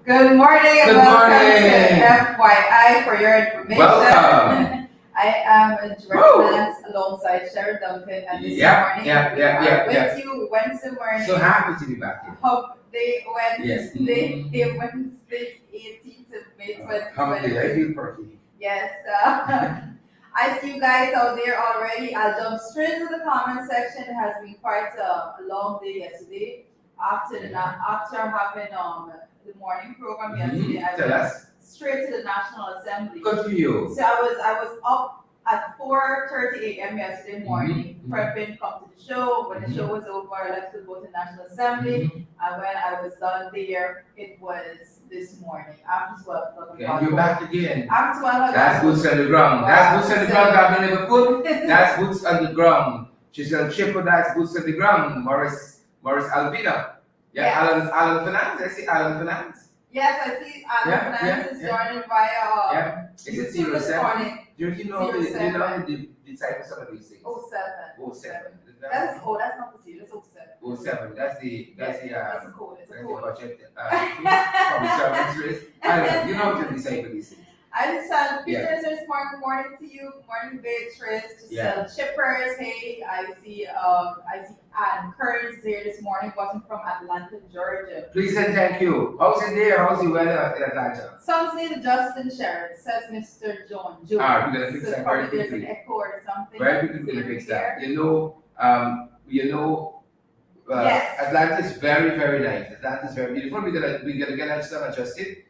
Good morning and Good welcome morning. to FYI for your information. Welcome. I am Joanne alongside Sharon Duncan, and this morning we are with you Wednesday morning. So happy to be back here. Hump Day Wednesday, Yes. Wednesday 18th of May 2020. Hump Day, I feel perky. Yes. I see you guys out there already. I'll jump straight to the comment section. It has been quite a long day yesterday. After having the morning program yesterday, I went straight to the National Assembly. Good for you. So I was up at 4:30 a.m. yesterday morning, prepping to come to the show. When the show was over, I left to go to the National Assembly. And when I was done there, it was this morning after 12 o'clock. Okay, you're back again. After 12 o'clock. That's boots on the ground. Wow. That's boots on the ground. I've never put. That's boots on the ground. She's on triple. That's boots on the ground. Morris Alvina. Yeah, yes. Alan Finance. I see Alan Finance. Yes, I see Alan Finance is joining via Is it 07? Do you know the type of some of these things? 07. That's not the series. 07. 07. That's the it's a code. It's a code. Budget. From service. I don't know. You know to decipher these things. I just sent pictures this morning. Good morning to you. Good morning, Beatrice. Just chippers. Hey, I see Ann Kearns here this morning, watching from Atlanta, Georgia. Please and thank you. How's it there? How's the weather in Atlanta? Sounds like Justin Sharon, says Mr. John. We're gonna fix that very quickly. There's an echo or something. Very quickly, we're gonna fix that. Yes. Atlanta is very, very nice. Atlanta is very beautiful. We're gonna get that stuff adjusted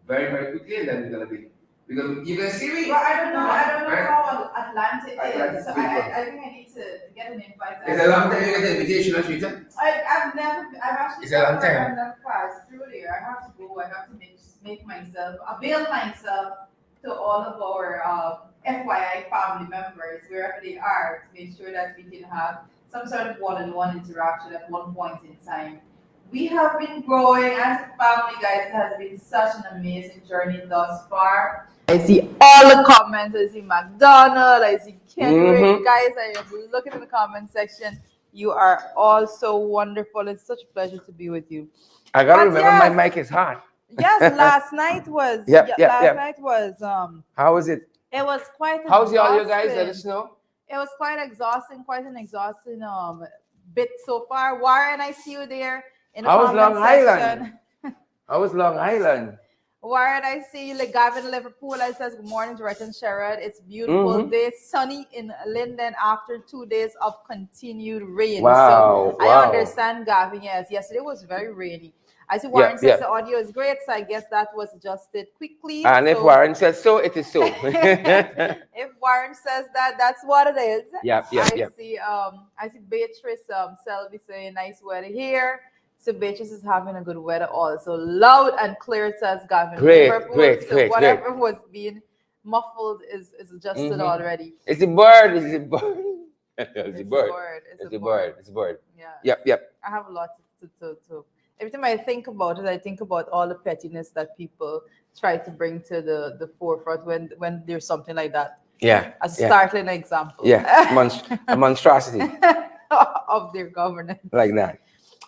very, very quickly, and then you're gonna see me. Well, I don't know how Atlanta is. So I think I need to get an invite. It's a long time you get the invitation on Twitter. I've actually it's a long time. Never passed through there. I have to go. I have to avail myself to all of our FYI family members, wherever they are, to make sure that we can have some sort of one-on-one interaction at one point in time. We have been growing as a family, guys. It has been such an amazing journey thus far. I see all the comments. I see McDonald. I see Kendrick. Guys, I am looking in the comment section. You are all so wonderful. It's such a pleasure to be with you. I gotta remember my mic is hot. Yes, last night was. Night was. How was it? It was quite. How's all you guys? Let us know. It was quite exhausting. Quite an exhausting bit so far. Warren, I see you there. How was Long Island? How was Long Island? Warren, I see you. Like Gavin Liverpool, I says good morning to Rhett and Sherrod. It's beautiful day, sunny in Linden after 2 days of continued rain. Wow, so I understand, Gavin. Yes, yesterday was very rainy. I see Warren says the audio is great, so I guess that was adjusted quickly. And if Warren says so, it is so. If Warren says that, that's what it is. I see Beatrice Selby saying nice weather here. So Beatrice is having a good weather also. Loud and clear, says Gavin. Great. Whatever was being muffled is adjusted already. It's a bird. It's a bird. It's a bird. Yeah. Yep. I have a lot to every time I think about it, I think about all the pettiness that people try to bring to the forefront when there's something like that. Yeah. As a startling example. Yeah. A monstrosity of their governance. Like that.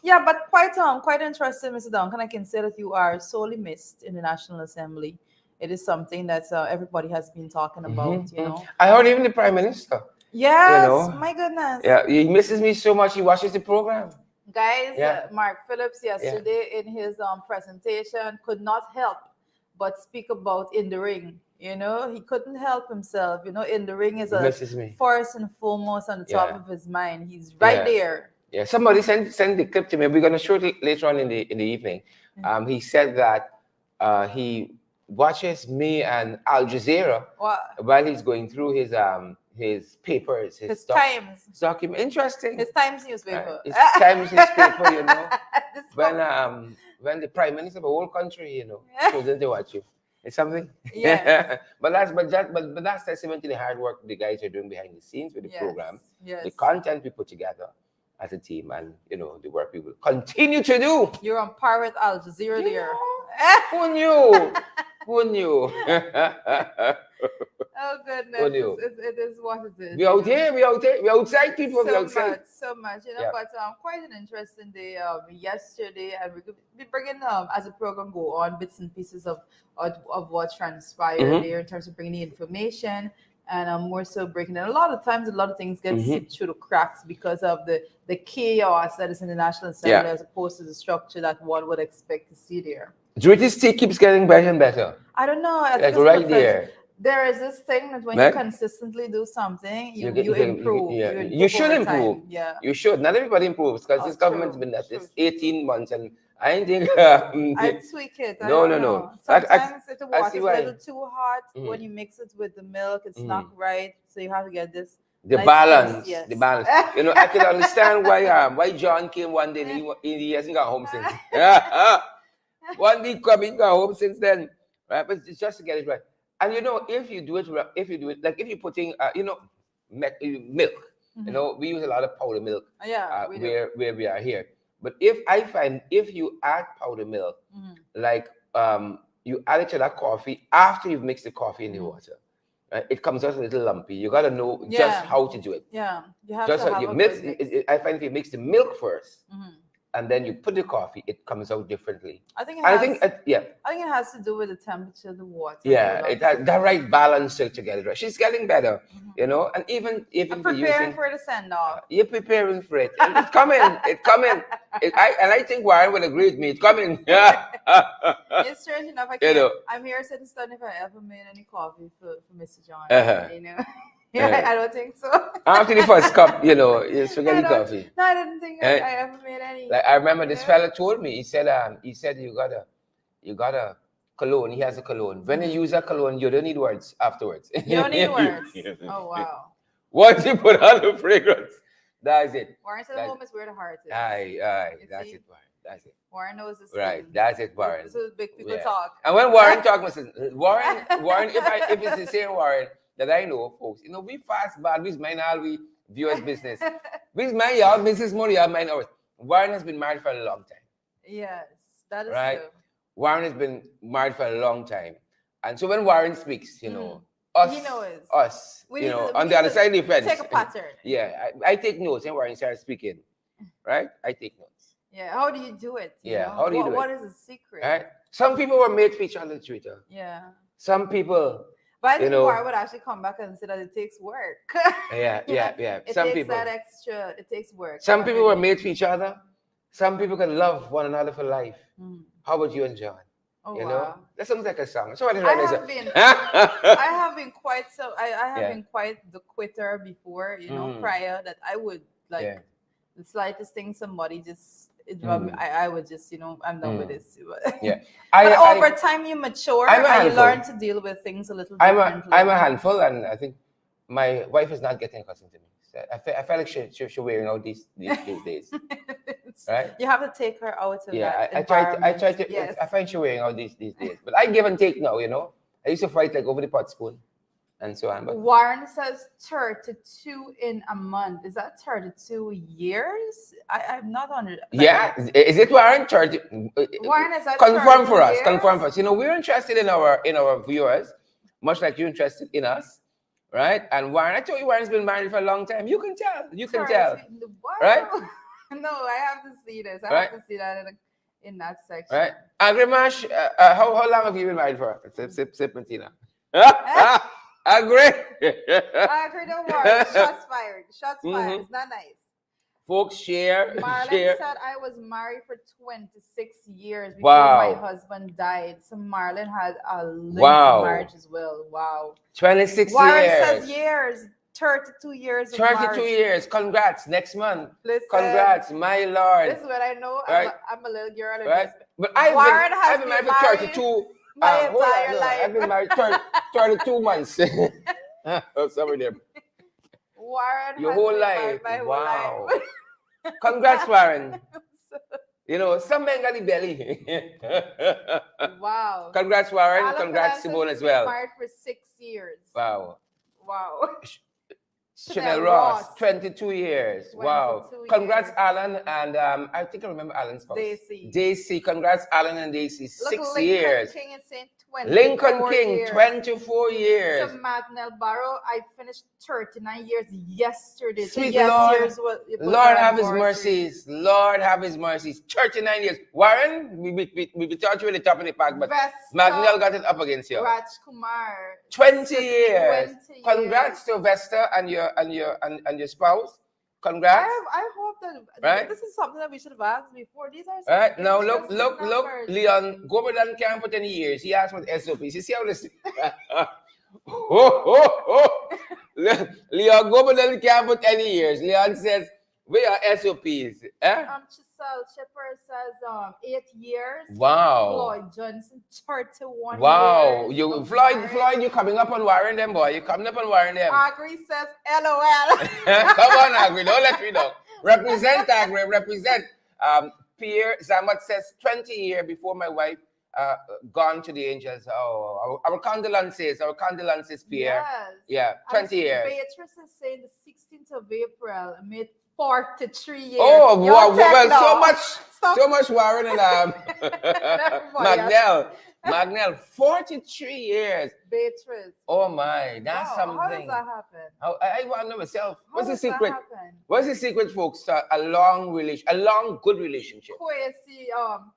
Yeah, but quite interesting, Mr. Duncan. I can say that you are sorely missed in the National Assembly. It is something that everybody has been talking about, you know. I heard even the Prime Minister. Yes, my goodness. Yeah, he misses me so much. He watches the program. Guys, Mark Phillips yesterday in his presentation could not help but speak about In the Ring. You know, he couldn't help himself. You know, In the Ring is first and foremost on the top of his mind. He's right there. Yeah, somebody send the clip to me. We're gonna show it later on in the evening. He said that he watches me and Al Jazeera while he's going through his papers, his Times document. Interesting. His Times newspaper. His Times newspaper, you know. When the Prime Minister of a whole country, you know, chooses to watch you. It's something. Yeah. but that's testament to the hard work the guys are doing behind the scenes with the program, the content we put together as a team, and you know the work we will continue to do. You're on par with Al Jazeera there. Who knew? Who knew? Oh goodness, Who knew? it is what it is. We out here, we out here, we outside people, we So outside. much, so much, Yeah. but quite an interesting day yesterday, and we're gonna be bringing as the program go on bits and pieces of what transpired Mhm. there in terms of bringing the information, and more so breaking it. A lot of times, a lot of things get Mhm. slipped through the cracks because of the chaos that is in the National Assembly Yeah. as opposed to the structure that one would expect to see there. Jury's still keeps getting better and better. I don't know. I think Like it's right profession- there. There is this thing that when Right? you consistently do something, you You improve. yeah. You improve You should over improve. time. Yeah. You should. Not everybody improves because Oh, this government's true, been at true, this true, 18 months, and I ain't think. I tweak it. I No, don't no, know. no. Sometimes if the I water's see a why. little too hot, Mhm. when you mix it with the milk, it's Mhm. not right. So you have to get this The nice balance, taste, yes. the balance. You know, I can understand why John came one day and he hasn't got home since. One day coming, got home since then, right? But it's just to get it right. And you know, if you do it, like if you're putting, milk, you know, we use a lot of powder milk Yeah, we do. where we are here. But if you add powder milk, Mhm. like you add it to that coffee after you've mixed the coffee in the Mhm. water, right? It comes out a little lumpy. You got to know just Yeah. how to do it. Yeah, you have Just to how have you a mix. good mix. I find if you mix the milk first Mhm. and then you put the coffee, it comes out differently. I think I think it has to do with the temperature of the water. yeah, it has that right balance together. Right? She's getting better, Mhm. you know, and even I'm for preparing using, for the send off. you're preparing for it. It's coming. It's coming. I think Warren will agree with me. It's coming. It's strange enough. I You can't. know. I'm here sitting stunned if I ever made any coffee for Mr. John. Uh-huh. You know, I don't think so. After the first cup, you know, you forget the coffee. No, I didn't think I ever made any. Like I remember this Yeah. fella told me. He said you got a cologne. He has a cologne. When you use a cologne, you don't need words afterwards. You don't need words. Oh wow. Once you put on the fragrance, that's it. Warren said home is where the heart is. Aye, You that's see? it, Warren. That's it. Warren knows this. Right, thing. that's it, Warren. This is big people Yeah. talk. And when Warren talks, Warren, if it's the same Warren that I know, folks, you know, we fast bad, we mind all we viewers business. We mind y'all business money, y'all mind ours. Warren has been married for a long time. Yes, that is Right? true. Warren has been married for a long time. And so when Warren speaks, you know, He knows. us, We you need know, to- we on need the other to side of the fence. Take a pattern. Yeah, I take notes when Warren starts speaking, right? I take notes. Yeah, how do you do it? You Yeah, know? how do you do it? What is the secret? Right? Some people were made for each other, Twitter. Yeah. Some people, But I think know- Warren would actually come back and say that it takes work. yeah. It Some takes people, that extra, it takes work. some Not people were really. made for each other. Some people can love one another for life. Mm. How about you and John? Oh, You wow. know, that sounds like a song. So what is I that? have been, I have been quite so. I have Yeah. been quite the quitter before. You know, Mm. prior that I would like Yeah. the slightest thing somebody just. Mm. I would just, you know, I'm done with this. Yeah. But over time, you mature I'm a and you handful. learn to deal with things a little I'm differently. a handful, and I think my wife is not getting accustomed to me. So I feel like she's wearing out these days, right? You have to take her out of Yeah, that I try environment. to. Yes. I find she wearing out these days, but I give and take now. You know, I used to fight like over the pot spoon, and so on. But Warren says 32 in a month. Is that 32 years? I'm not under. yeah, is it Warren? Warren, is that Confirm 32 for us. years? Confirm for us. You know, we're interested in our viewers, much like you're interested in us, right? And Warren, I told you, Warren's been married for a long time. You can tell. You can tell. What? Right? No, I have to see this. I Right? have to see that in that section. Right? Agrimash, how long have you been married for? Sip, Martina. Agree. I agree. Don't worry. Shots fired. Shots fired. It's not nice. Folks, share. Marlon share. said I was married for 26 years before my Wow. husband died. So Marlon had a lengthy Wow. marriage as well. Wow. 26 Warren years. says years. 32 years of 32 marriage. years. Congrats. Next month. Listen, Congrats, my Lord. This is what I know. Right. I'm a little girl. And Right? this- But I've Warren been, has I've been married been for married 32. my hold on, entire no, life. I've been married 32 months. Oh, sorry there. Warren Your has whole been married life. my whole Wow. life. Congrats, Warren. You know, some men got the belly. Wow. Congrats, Warren. Alan Congrats, Francis Simone has as been well. married for 6 years. Wow. Wow. Chanel Ross, 22 years. Wow. 22 Congrats, years. Alan. And I think I remember Alan's spouse. Daisy. Daisy. Congrats, Alan and Daisy. Look, 6 Lincoln years. King is saying 24 Lincoln King, years. 24 years. So Magnell Barrow, I finished 39 years yesterday. Sweet so yes, Lord. years was Lord have his mercies. Lord have his mercies. 39 years. Warren, we thought you were the top of the pack, but Magnell got it up against you. Rajkumar. 20 years. 20 Congrats to Vesta and your spouse. Congrats. I hope that Right? this is something that we should have asked before. These are All right, some now interesting look, numbers. Leon, Goberdan can't put any years. He asked what SOPs. You see how this Leon Goberdan can't put any years. Leon says, we are SOPs. Eh? Chiselle Shepard says 8 years. Wow. Floyd Johnson 31 Wow. years. You Floyd, you coming up on Warren them, boy. You coming up on Warren them. Agri says LOL. Come on, Agri. Don't let me know. Represent Agri. Represent. Pierre Zamat says 20 years before my wife gone to the angels. Oh, our condolences, Pierre. Yes. Yeah, 20 years. Beatrice is saying the 16th of April made 43 years. Oh, wow. Well, now. so much Warren and Everybody Magnell, 43 years. Beatrice. Oh my, that's Wow, something. how does that happen? I want to know myself. What's the does that secret? happen? What's the secret, folks? A long good relationship. Kwesi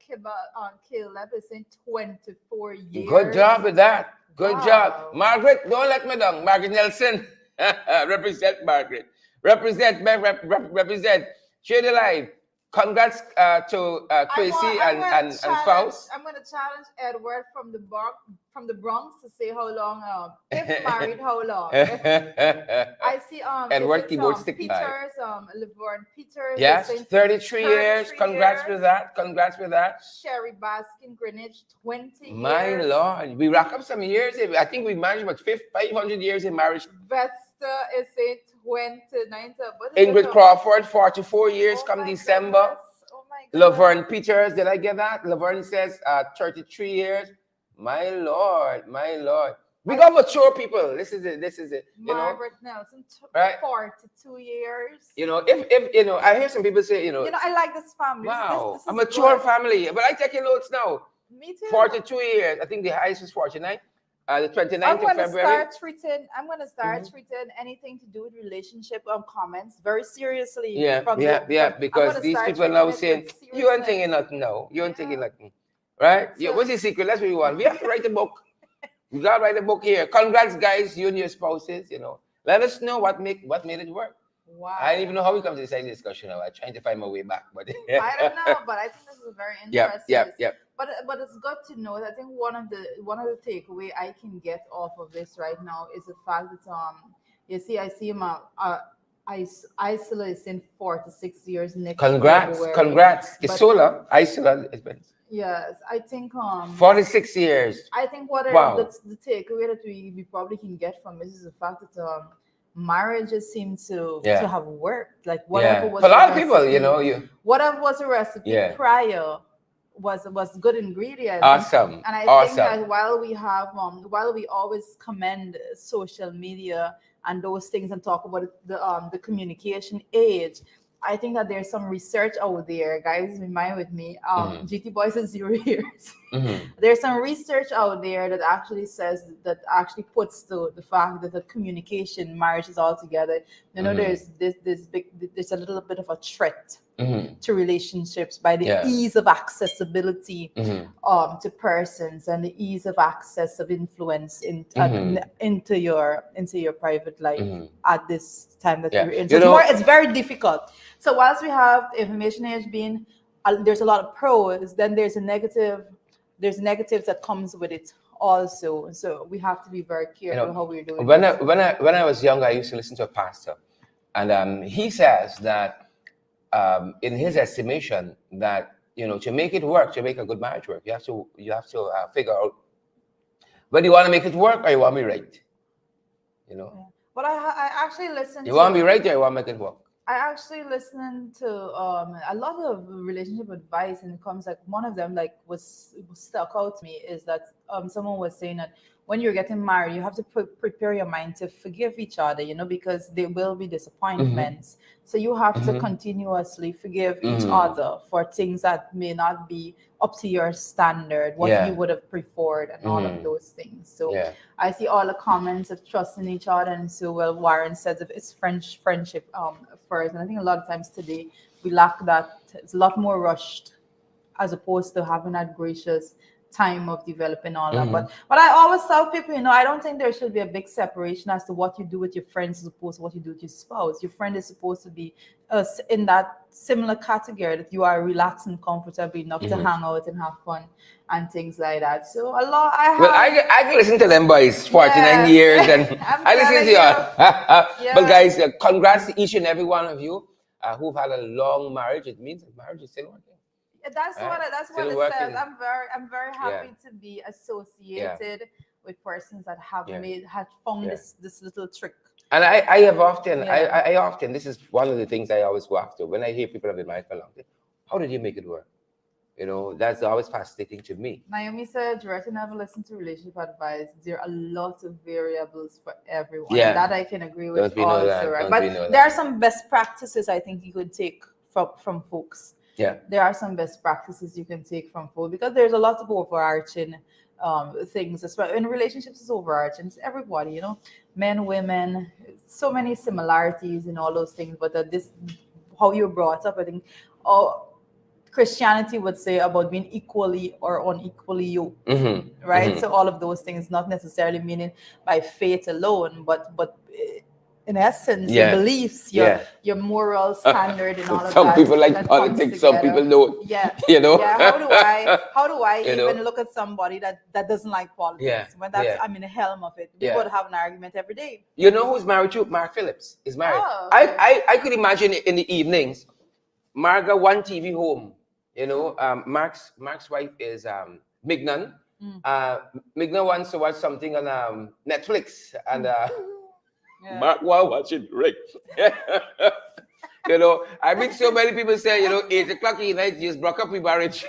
Caleb is saying 24 years. Good job with that. Good Wow. job. Margaret, don't let me down. Margaret Nelson. Represent Margaret. Represent. Share the live. Congrats to Kwesi and spouse. I'm going to challenge Edward from the Bronx to say how long, if married, how long. I see Edward keyboard stick Peters, Laverne Peters. Yes, 33 years. Congrats with that. Sherry Baskin Greenwich, 20 years. My Lord, we rack up some years. I think we managed about 500 years in marriage. Vesta is saying 29. Ingrid Crawford, 44 years come December. Goodness. Oh my God. Laverne Peters, did I get that? Laverne says 33 years. My Lord. We got mature people. This is it. Margaret Nelson, right? 42 years. If I hear some people say, I like this family. Wow, this a is mature good. family. But I take your notes now. Me too. 42 years. I think the highest was 49. The 29th I'm of going to February. I'm going to start treating anything to do with relationship comments very seriously. Yeah, because these people now saying, you ain't thinking nothing now. You ain't thinking nothing. Right? So, what's the secret? That's what we want. We have to write a book. We got to write a book here. Congrats, guys, you and your spouses, Let us know what made it work. wow. I don't even know how we come to this discussion now. I'm trying to find my way back. But I don't know, but I think this is very interesting. Yeah. But it's good to know that I think one of the takeaway I can get off of this right now is the fact that I see him Isola is in 46 years next February. Congrats. Isola, has been. Yes, I think 46 years. I think the takeaway that we probably can get from this is the fact that marriages seem to have worked. Like whatever was for a lot of people, whatever was a recipe prior was good ingredients. Awesome. And I think that while we always commend social media and those things and talk about the communication age, I think that there's some research out there, guys. Remind with me. GT Boys is 0 years. There's some research out there that actually puts the fact that the communication, marriage is all together. There's a little bit of a threat to relationships by the ease of accessibility to persons and the ease of access of influence into your private life at this time that you're in. So it's very difficult. So whilst we have information age being there's a lot of pros, then there's negatives that comes with it also. So we have to be very careful how we're doing. When I was young, I used to listen to a pastor, and he says that in his estimation that to make it work, to make a good marriage work, you have to figure out whether you want to make it work or you want to be right. But I actually listened. You want to be right or you want to make it work? I actually listened to a lot of relationship advice, and it comes like one of them was stuck out to me is that someone was saying that when you're getting married, you have to prepare your mind to forgive each other, because there will be disappointments. So you have to continuously forgive each other for things that may not be up to your standard, what you would have preferred, and all of those things. So I see all the comments of trusting each other, and so Warren says if it's friendship first, and I think a lot of times today we lack that. It's a lot more rushed as opposed to having that gracious time of developing all that. But I always tell people, I don't think there should be a big separation as to what you do with your friends as opposed to what you do with your spouse. Your friend is supposed to be in that similar category, that you are relaxed and comfortable enough to hang out and have fun and things like that. So a lot I can listen to them boys 49 years and I listen to y'all. But guys, congrats to each and every one of you who've had a long marriage. It means that marriage is still working. That's what it says. I'm very happy to be associated with persons that have found this little trick. And I have often, I often, this is one of the things I always go after when I hear people have been married for a long time. How did you make it work? That's always fascinating to me. Naomi said, Doretta never listened to relationship advice. There are a lot of variables for everyone. Yeah. That I can agree with Don't also. that. Right? But there are some best practices I think you could take from folks. Yeah. There are some best practices you can take from folks because there's a lot of overarching things, especially in relationships. Is overarching. It's everybody, men, women, so many similarities in all those things. But this, how you're brought up, I think, Christianity would say about being equally or unequally yoked, right? So all of those things, not necessarily meaning by faith alone, but in essence, your beliefs, your moral standard, and all of that. Some people like politics, some people don't. Yeah. How do I even look at somebody that doesn't like politics? Yeah. When I'm in the helm of it. We would have an argument every day. You know who's married to? Mark Phillips is married. Oh, okay. I could imagine in the evenings, Mark got one TV home. Mark's wife is Mignon. Mignon wants to watch something on Netflix, and Mark was watching Rick. I mean, so many people say, 8 o'clock in the night, just broke up with marriage.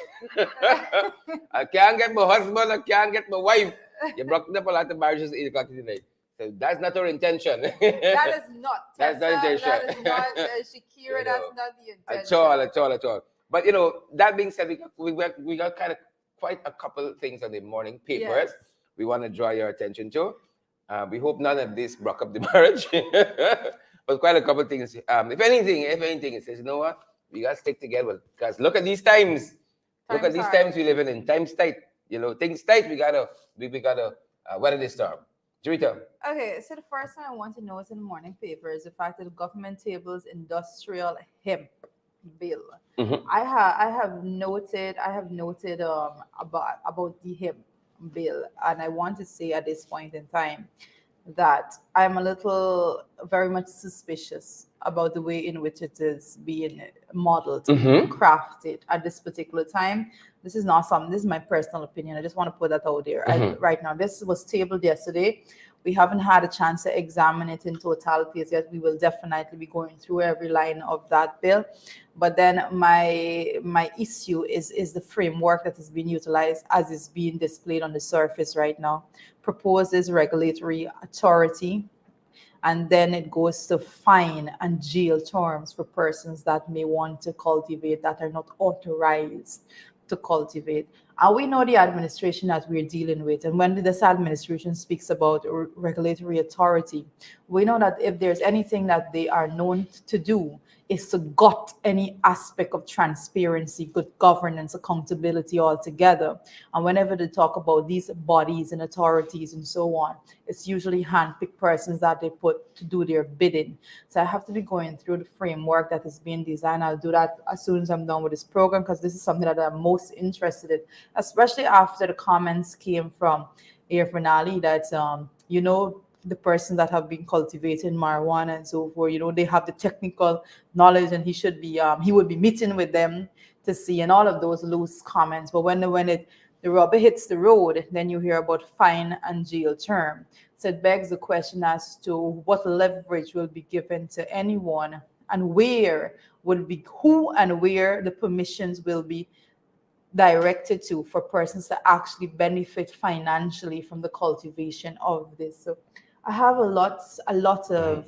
I can't get my husband, I can't get my wife. You broke up a lot of marriages at 8 o'clock in the night. So that's not our intention. That is not. That's not intention. That is not Shakira. That's not the intention. At all. But that being said, we got kind of quite a couple of things on the morning papers we want to draw your attention to. We hope none of this broke up the marriage, but quite a couple of things. If anything, it says, you know what, we got to stick together because look at these times. Look at these times we live in. Times tight. Things tight. We gotta weather this storm. Doretta. Okay, so the first thing I want to know is in the morning paper is the fact that the government tables industrial hemp bill. I have noted about the hemp bill, and I want to say at this point in time that I'm very much suspicious about the way in which it is being modeled, crafted at this particular time. This is my personal opinion. I just want to put that out there. Right now, this was tabled yesterday. We haven't had a chance to examine it in totality as yet. We will definitely be going through every line of that bill. But then my issue is the framework that is being utilized as is being displayed on the surface right now. Proposes regulatory authority, and then it goes to fine and jail terms for persons that may want to cultivate that are not authorized to cultivate. And we know the administration that we're dealing with. And when this administration speaks about regulatory authority, we know that if there's anything that they are known to do is to gut any aspect of transparency, good governance, accountability altogether. And whenever they talk about these bodies and authorities and so on, it's usually handpicked persons that they put to do their bidding. So I have to be going through the framework that is being designed. I'll do that as soon as I'm done with this program, because this is something that I'm most interested in, especially after the comments came from Air Finale that, the person that have been cultivating marijuana and so forth, they have the technical knowledge, and he would be meeting with them to see, and all of those loose comments. But when the rubber hits the road, then you hear about fine and jail term. So it begs the question as to what leverage will be given to anyone, and who and where the permissions will be directed to for persons to actually benefit financially from the cultivation of this. So I have a lot of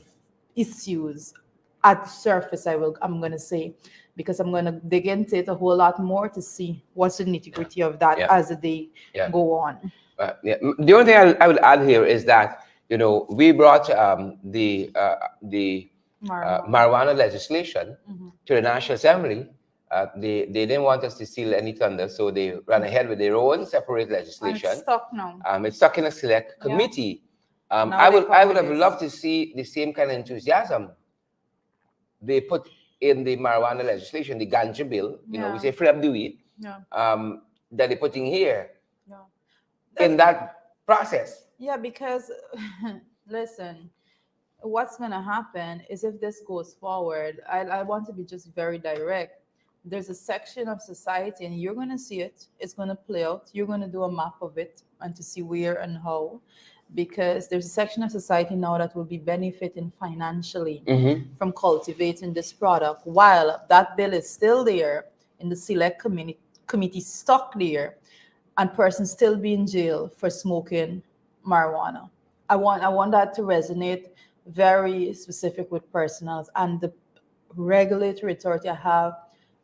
issues at the surface, I'm going to say, because I'm going to dig into it a whole lot more to see what's the nitty-gritty of that as the day go on. The only thing I would add here is that, we brought the marijuana legislation to the National Assembly. They didn't want us to steal any thunder, so they ran ahead with their own separate legislation. It's stuck now. It's stuck in a select committee. I would have loved to see the same kind of enthusiasm they put in the marijuana legislation, the ganja bill. We say freedom do it. That they're putting here in that process. Yeah, because listen, what's going to happen is if this goes forward, I want to be just very direct. There's a section of society, and you're going to see it. It's going to play out. You're going to do a map of it and to see where and how, because there's a section of society now that will be benefiting financially from cultivating this product, while that bill is still there in the select committee stuck there, and persons still be in jail for smoking marijuana. I want that to resonate very specific with personals, and the regulatory authority I have,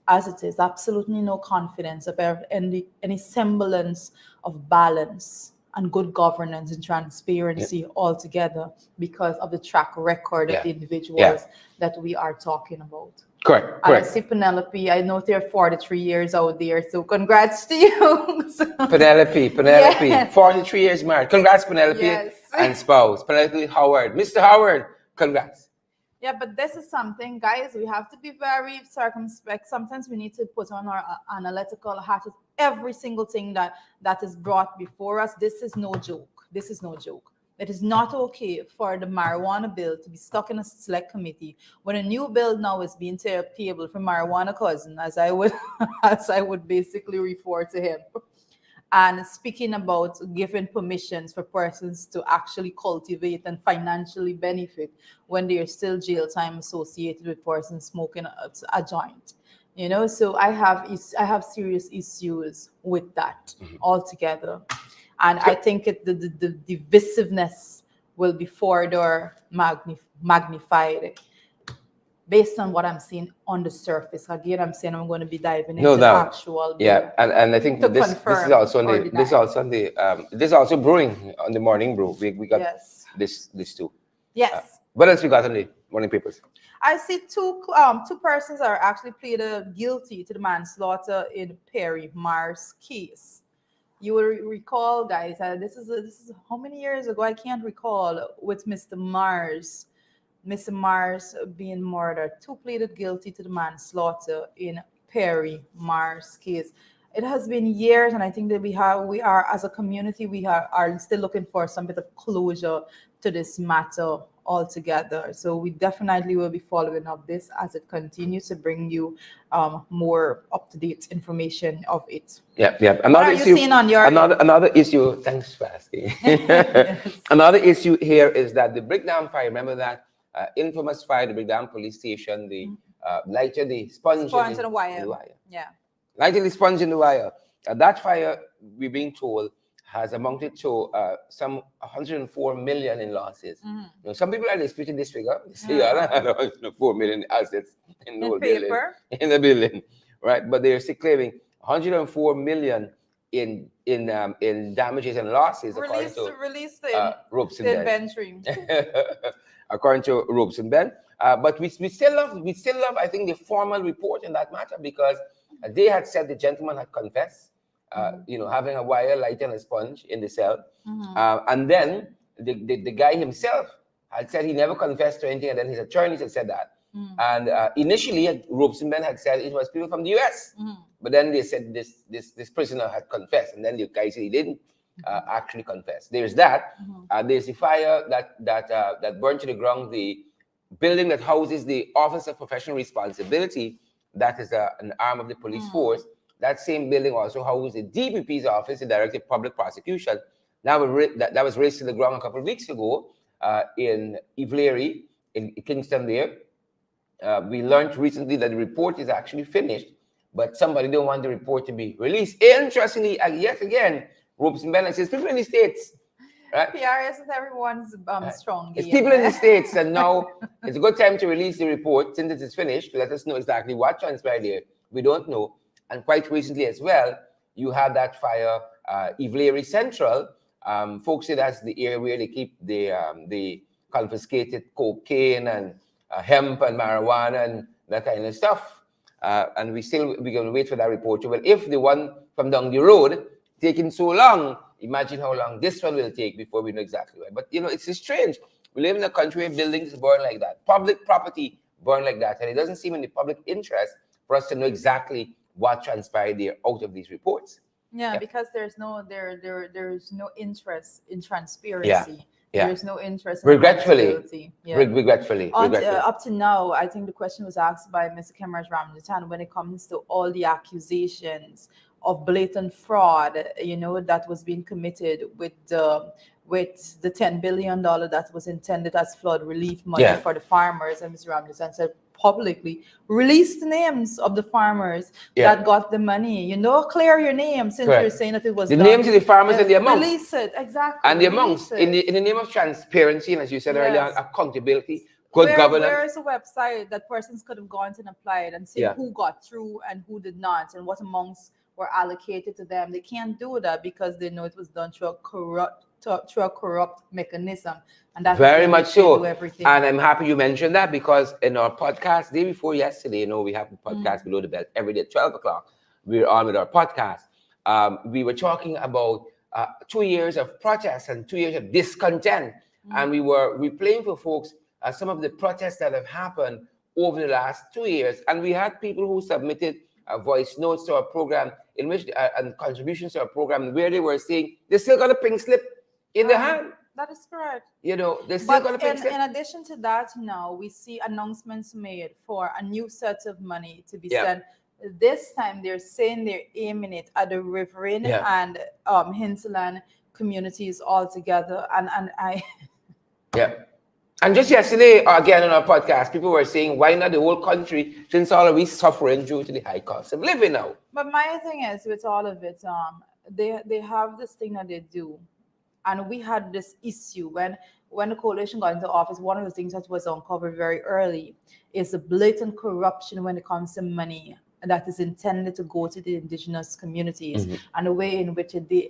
as it is, absolutely no confidence of any semblance of balance and good governance and transparency altogether, because of the track record of the individuals that we are talking about. Correct. I see Penelope. I know they're 43 years out there, so congrats to you. Penelope, yes. 43 years married. Congrats, Penelope and spouse. Penelope Howard. Mr. Howard, congrats. Yeah, but this is something, guys, we have to be very circumspect. Sometimes we need to put on our analytical hat of every single thing that is brought before us. This is no joke. This is no joke. It is not okay for the marijuana bill to be stuck in a select committee when a new bill now is being tabled for marijuana cousin, as I would basically refer to him. And speaking about giving permissions for persons to actually cultivate and financially benefit when there is still jail time associated with persons smoking a joint. So I have serious issues with that altogether. And I think the divisiveness will be further magnified based on what I'm seeing on the surface. Again, I'm saying I'm going to be diving into the actual. Yeah, and I think this is also brewing on the morning brew. We got this too. Yes. What else we got on the morning papers? I see two persons are actually pleaded guilty to the manslaughter in Perry Mars case. You will recall, guys, this is how many years ago? I can't recall, with Mr. Mars being murdered. Two pleaded guilty to the manslaughter in Perry Mars case. It has been years, and I think that we are as a community, we are still looking for some bit of closure to this matter altogether. So we definitely will be following up this as it continues to bring you more up-to-date information of it. Yeah. What are you seeing on your another issue? Thanks for asking. Another issue here is that the breakdown fire. Remember that infamous fire, the breakdown police station. The lighted the sponge in the wire. Yeah. Lighting the sponge in the wire. That fire, we're being told, has amounted to some 104 million in losses. Some people are disputing this figure. They say, 104 million assets in the whole building. In the building, right? But they're still claiming 104 million in damages and losses according to Ropes and inventory. According to Ropes and Ben. But we still love, I think, the formal report in that matter, because they had said the gentleman had confessed, having a wire, light, and a sponge in the cell. And then the guy himself had said he never confessed to anything, and then his attorneys had said that. And initially, Ropes and Ben had said it was people from the US. But then they said this prisoner had confessed, and then the guy said he didn't actually confess. There's that. There's the fire that burned to the ground the building that houses the Office of Professional Responsibility. That is an arm of the police force. That same building also houses the DPP's office, the Director of Public Prosecution. That was raised to the ground a couple of weeks ago in Ivleary, in Kingston there. We learned recently that the report is actually finished, but somebody don't want the report to be released. Interestingly, yet again, Robson Bennett says people in the States, right? PR isn't everyone's strong It's game, people in the States, and now it's a good time to release the report since it is finished to let us know exactly what transpired there. We don't know. And quite recently as well, you had that fire, Ivleary Central. Folks say that's the area where they keep the confiscated cocaine and hemp and marijuana and that kind of stuff. And we're going to wait for that report. Well, if the one from down the road taking so long, imagine how long this one will take before we know exactly why. But, it's strange. We live in a country where buildings burn like that, public property burn like that, and it doesn't seem in the public interest for us to know exactly what transpired there out of these reports. Yeah, because there's no interest in transparency. Yeah. There's no interest in regretfully. Regretfully. Up to now, I think the question was asked by Mr. Kemraj Ramnatan when it comes to all the accusations of blatant fraud, that was being committed with the $10 billion that was intended as flood relief money for the farmers. And Mr. Ramnatan said publicly, release the names of the farmers that got the money. Clear your name since you're saying that it was the names of the farmers and the amounts. Release it, exactly. And the amounts in the name of transparency, and as you said earlier, accountability, good governance. Where is a website that persons could have gone and applied and seen who got through and who did not, and what amounts were allocated to them? They can't do that because they know it was done through a corrupt mechanism, and that's very much so. Everything. And I'm happy you mentioned that, because in our podcast day before yesterday, we have a podcast Below the Belt every day at 12 o'clock. We're on with our podcast. We were talking about 2 years of protests and 2 years of discontent, and we were replaying for folks some of the protests that have happened over the last 2 years, and we had people who submitted voice notes to our program in which and contributions to our program where they were saying they still got a pink slip in the hand. That is correct. They still got a pink slip. In addition to that, now we see announcements made for a new set of money to be sent. This time they're saying they're aiming it at the Riverine and hinterland communities altogether. And I And just yesterday, again on our podcast, people were saying, why not the whole country, since all of we suffering due to the high cost of living now? But my thing is, with all of it, they have this thing that they do. And we had this issue when the coalition got into office. One of the things that was uncovered very early is the blatant corruption when it comes to money that is intended to go to the indigenous communities, and the way in which there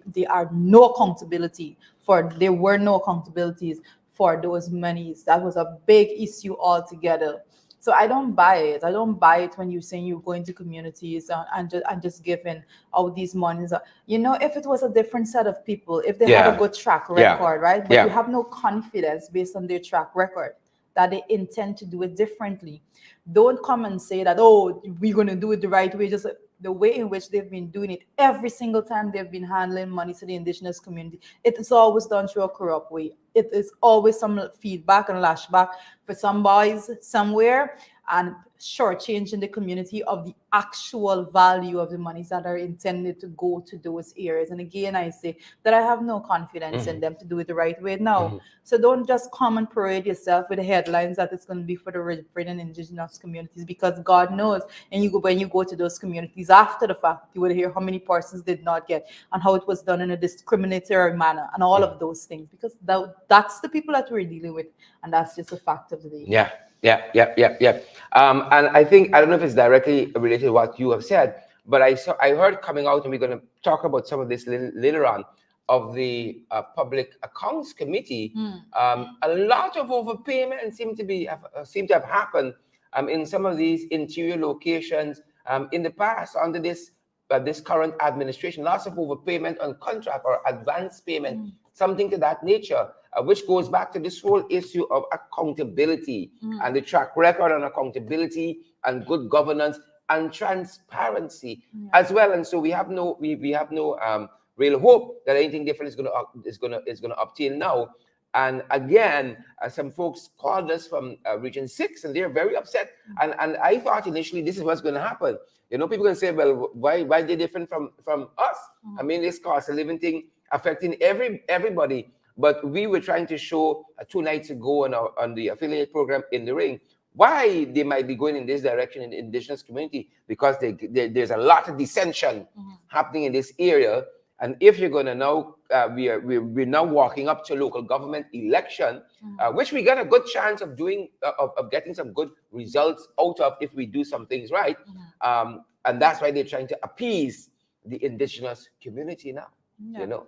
were no accountabilities for those monies. That was a big issue altogether. So I don't buy it. I don't buy it when you're saying you're going to communities and just giving out these monies. If it was a different set of people, if they had a good track record, right? But you have no confidence based on their track record that they intend to do it differently. Don't come and say that, we're going to do it the right way. Just the way in which they've been doing it every single time they've been handling money to the indigenous community. It is always done through a corrupt way. It is always some feedback and lashback for some boys somewhere, and shortchanging the community of the actual value of the monies that are intended to go to those areas. And again, I say that I have no confidence in them to do it the right way now. So don't just come and parade yourself with the headlines that it's going to be for the Riverine and indigenous communities, because God knows, and when you go to those communities after the fact, you will hear how many persons did not get and how it was done in a discriminatory manner and all of those things, because that's the people that we're dealing with, and that's just a fact of the day. Yeah. And I think, I don't know if it's directly related to what you have said, but I heard coming out, and we're going to talk about some of this later on, of the Public Accounts Committee. A lot of overpayment seem to have happened in some of these interior locations in the past under this current administration. Lots of overpayment on contract or advance payment, something to that nature. Which goes back to this whole issue of accountability and the track record on accountability and good governance and transparency as well. And so we have no real hope that anything different is going to obtain now. And again, some folks called us from Region 6, and they're very upset. And I thought initially this is what's going to happen. People can say, well, why they're different from us? I mean, this cost of living thing affecting everybody. But we were trying to show 2 nights ago on the affiliate program In the Ring why they might be going in this direction in the indigenous community, because there's a lot of dissension happening in this area. And if you're going to now, we're now walking up to local government election, which we got a good chance of doing, of getting some good results out of if we do some things right. And that's why they're trying to appease the indigenous community now, you know.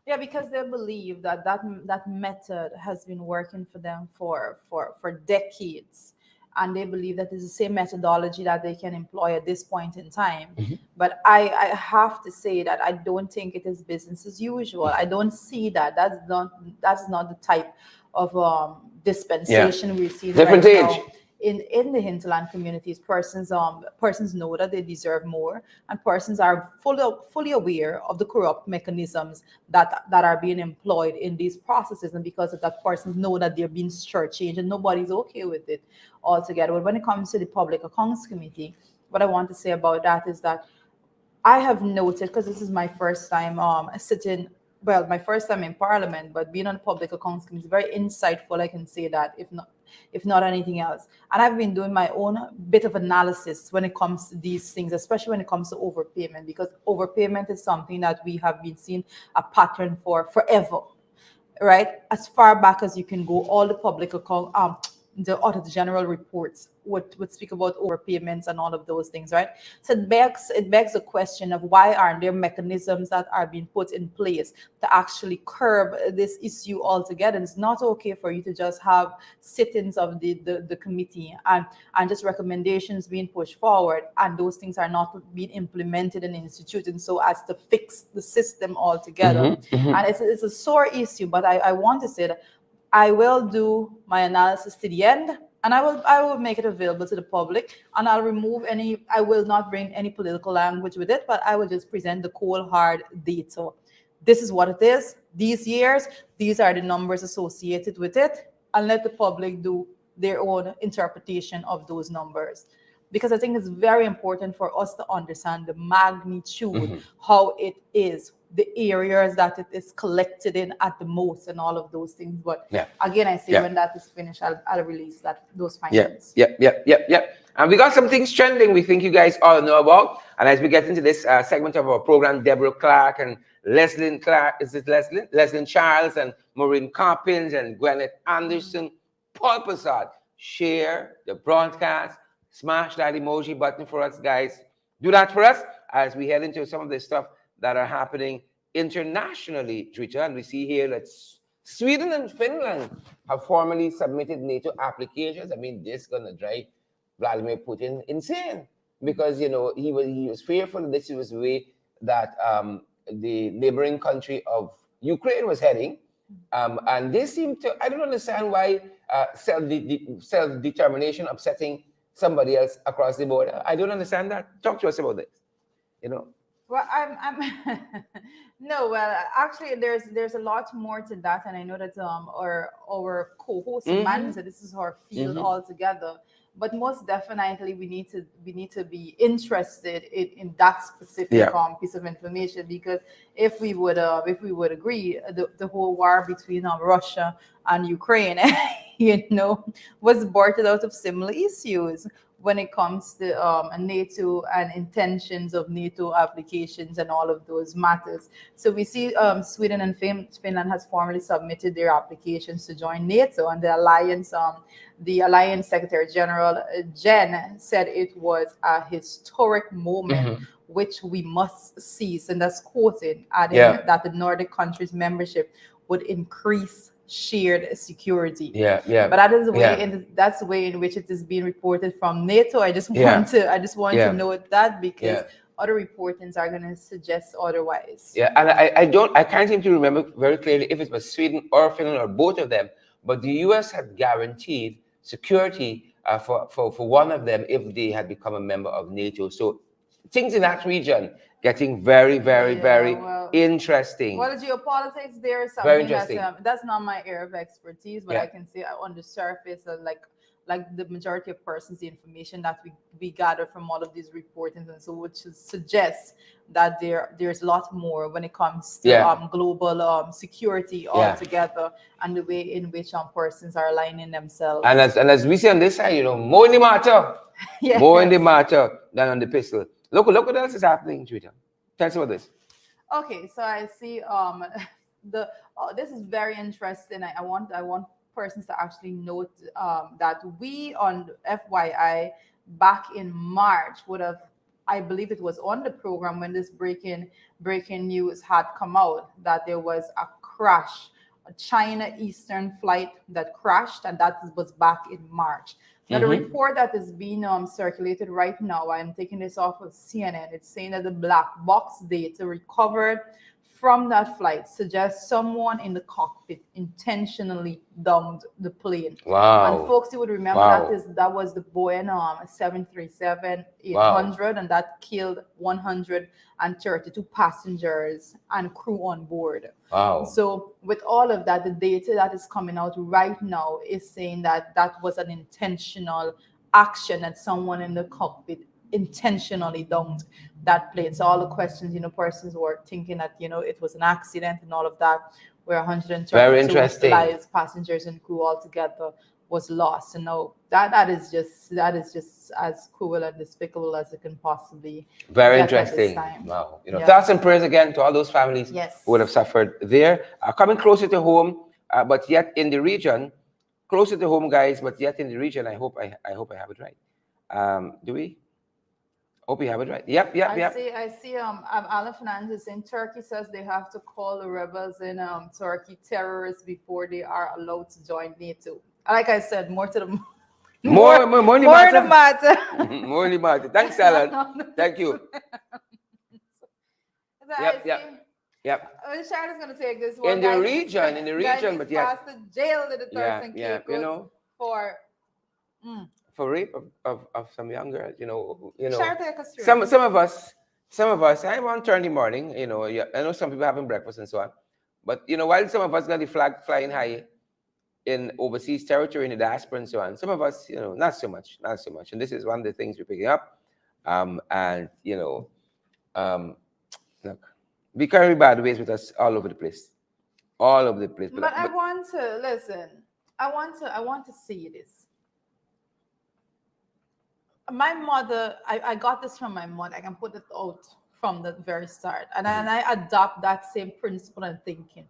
Yeah, because they believe that method has been working for them for decades. And they believe that it's the same methodology that they can employ at this point in time. But I have to say that I don't think it is business as usual. I don't see that. That's not the type of dispensation we're seeing Different right age. now. In the hinterland communities, persons know that they deserve more, and persons are fully aware of the corrupt mechanisms that are being employed in these processes, and because of that, persons know that they're being shortchanged, and nobody's okay with it altogether. But when it comes to the Public Accounts Committee, what I want to say about that is that I have noted, because this is my first time my first time in Parliament, but being on the Public Accounts Committee is very insightful. I can say that, if not anything else. And I've been doing my own bit of analysis when it comes to these things, especially when it comes to overpayment, because overpayment is something that we have been seeing a pattern for forever, right? As far back as you can go, all the public account, the Auditor General reports would speak about overpayments and all of those things, right? So it begs the question of why aren't there mechanisms that are being put in place to actually curb this issue altogether? It's not okay for you to just have sit-ins of the committee and just recommendations being pushed forward, and those things are not being implemented and instituted so as to fix the system altogether. And it's a sore issue, but I want to say that I will do my analysis to the end, and I will make it available to the public, and I will not bring any political language with it, but I will just present the cold hard data. This is what it is. These years, these are the numbers associated with it, and let the public do their own interpretation of those numbers. Because I think it's very important for us to understand the magnitude, how it is, the areas that it is collected in at the most, and all of those things. But again, I say when that is finished, I'll release those findings. And we got some things trending we think you guys all know about. And as we get into this segment of our program, Deborah Clark and Leslyn Clark, is it Leslyn? Leslyn Charles and Maureen Coppins and Gwyneth Anderson, Paul Passad, share the broadcast, smash that emoji button for us, guys. Do that for us as we head into some of the stuff that are happening internationally, Twitter. And we see here that Sweden and Finland have formally submitted NATO applications. I mean, this is going to drive Vladimir Putin insane, because, you know, he was fearful that this was the way that the neighboring country of Ukraine was heading. And they seem to, I don't understand why self-determination upsetting somebody else across the border. I don't understand that. Talk to us about this, you know. Well, I'm no. Well, actually, there's a lot more to that, and I know that our co-host Amanda said this is our field altogether. But most definitely, we need to be interested in that specific piece of information, because if we would agree, the whole war between Russia and Ukraine, you know, was birthed out of similar issues when it comes to NATO and intentions of NATO applications and all of those matters. So we see Sweden and Finland has formally submitted their applications to join NATO, and the Alliance Secretary General Jen said it was a historic moment which we must seize, and that's quoted, adding that the Nordic countries' membership would increase shared security. But that is the way that's the way in which it is being reported from NATO. I just want to note that, because other reportings are going to suggest otherwise. And I can't seem to remember very clearly if it was Sweden or Finland or both of them, but the US had guaranteed security for one of them if they had become a member of NATO. So things in that region getting very, very, very interesting. Well, geopolitics, there is something that's not my area of expertise, but I can say on the surface, like like the majority of persons, the information that we gather from all of these reportings and so, which suggests that there's a lot more when it comes to global security altogether, and the way in which persons are aligning themselves. And as we see on this side, more in the matter, more in the matter than on the pistol. Look what else is happening in Twitter. Tell us about this. Okay, so I see this is very interesting. I want persons to actually note that we on FYI back in March would have, I believe it was on the program when this breaking news had come out, that there was a crash, a China Eastern flight that crashed, and that was back in March. Now, the report that is being circulated right now, I'm taking this off of CNN, it's saying that the black box data recovered from that flight suggests someone in the cockpit intentionally downed the plane. Wow. And folks, you would remember that was the Boeing 737-800, and that killed 132 passengers and crew on board. Wow. So with all of that, the data that is coming out right now is saying that that was an intentional action, that someone in the cockpit intentionally downed that plane. So all the questions, persons were thinking that, it was an accident and all of that, where 132 lives, passengers and crew altogether was lost. And now that is just as cruel and despicable as it can possibly Very get interesting. at this time. Wow. Thoughts and prayers again to all those families who would have suffered there. Coming closer to home, but yet in the region, closer to home, guys, but yet in the region. I hope I have it right. Do we? Hope you have it right. Yep. I see Alan Fernandez in Turkey says they have to call the rebels in Turkey terrorists before they are allowed to join NATO. Like I said, more to the more in the matter. More in the matter. Thanks, Alan. Thank you. Yep. Sharon's gonna take this one. In the region, but yeah. Passed to jail in the Turks and Caicos for rape of some young girls, some of us, I want turn in the morning, I know some people having breakfast and so on, but while some of us got the flag flying high in overseas territory, in the diaspora and so on, some of us, not so much, and this is one of the things we're picking up, look, we carry bad ways with us all over the place, But I want to listen. I want to see this. My mother, I got this from my mother. I can put it out from the very start. And I adopt that same principle and thinking.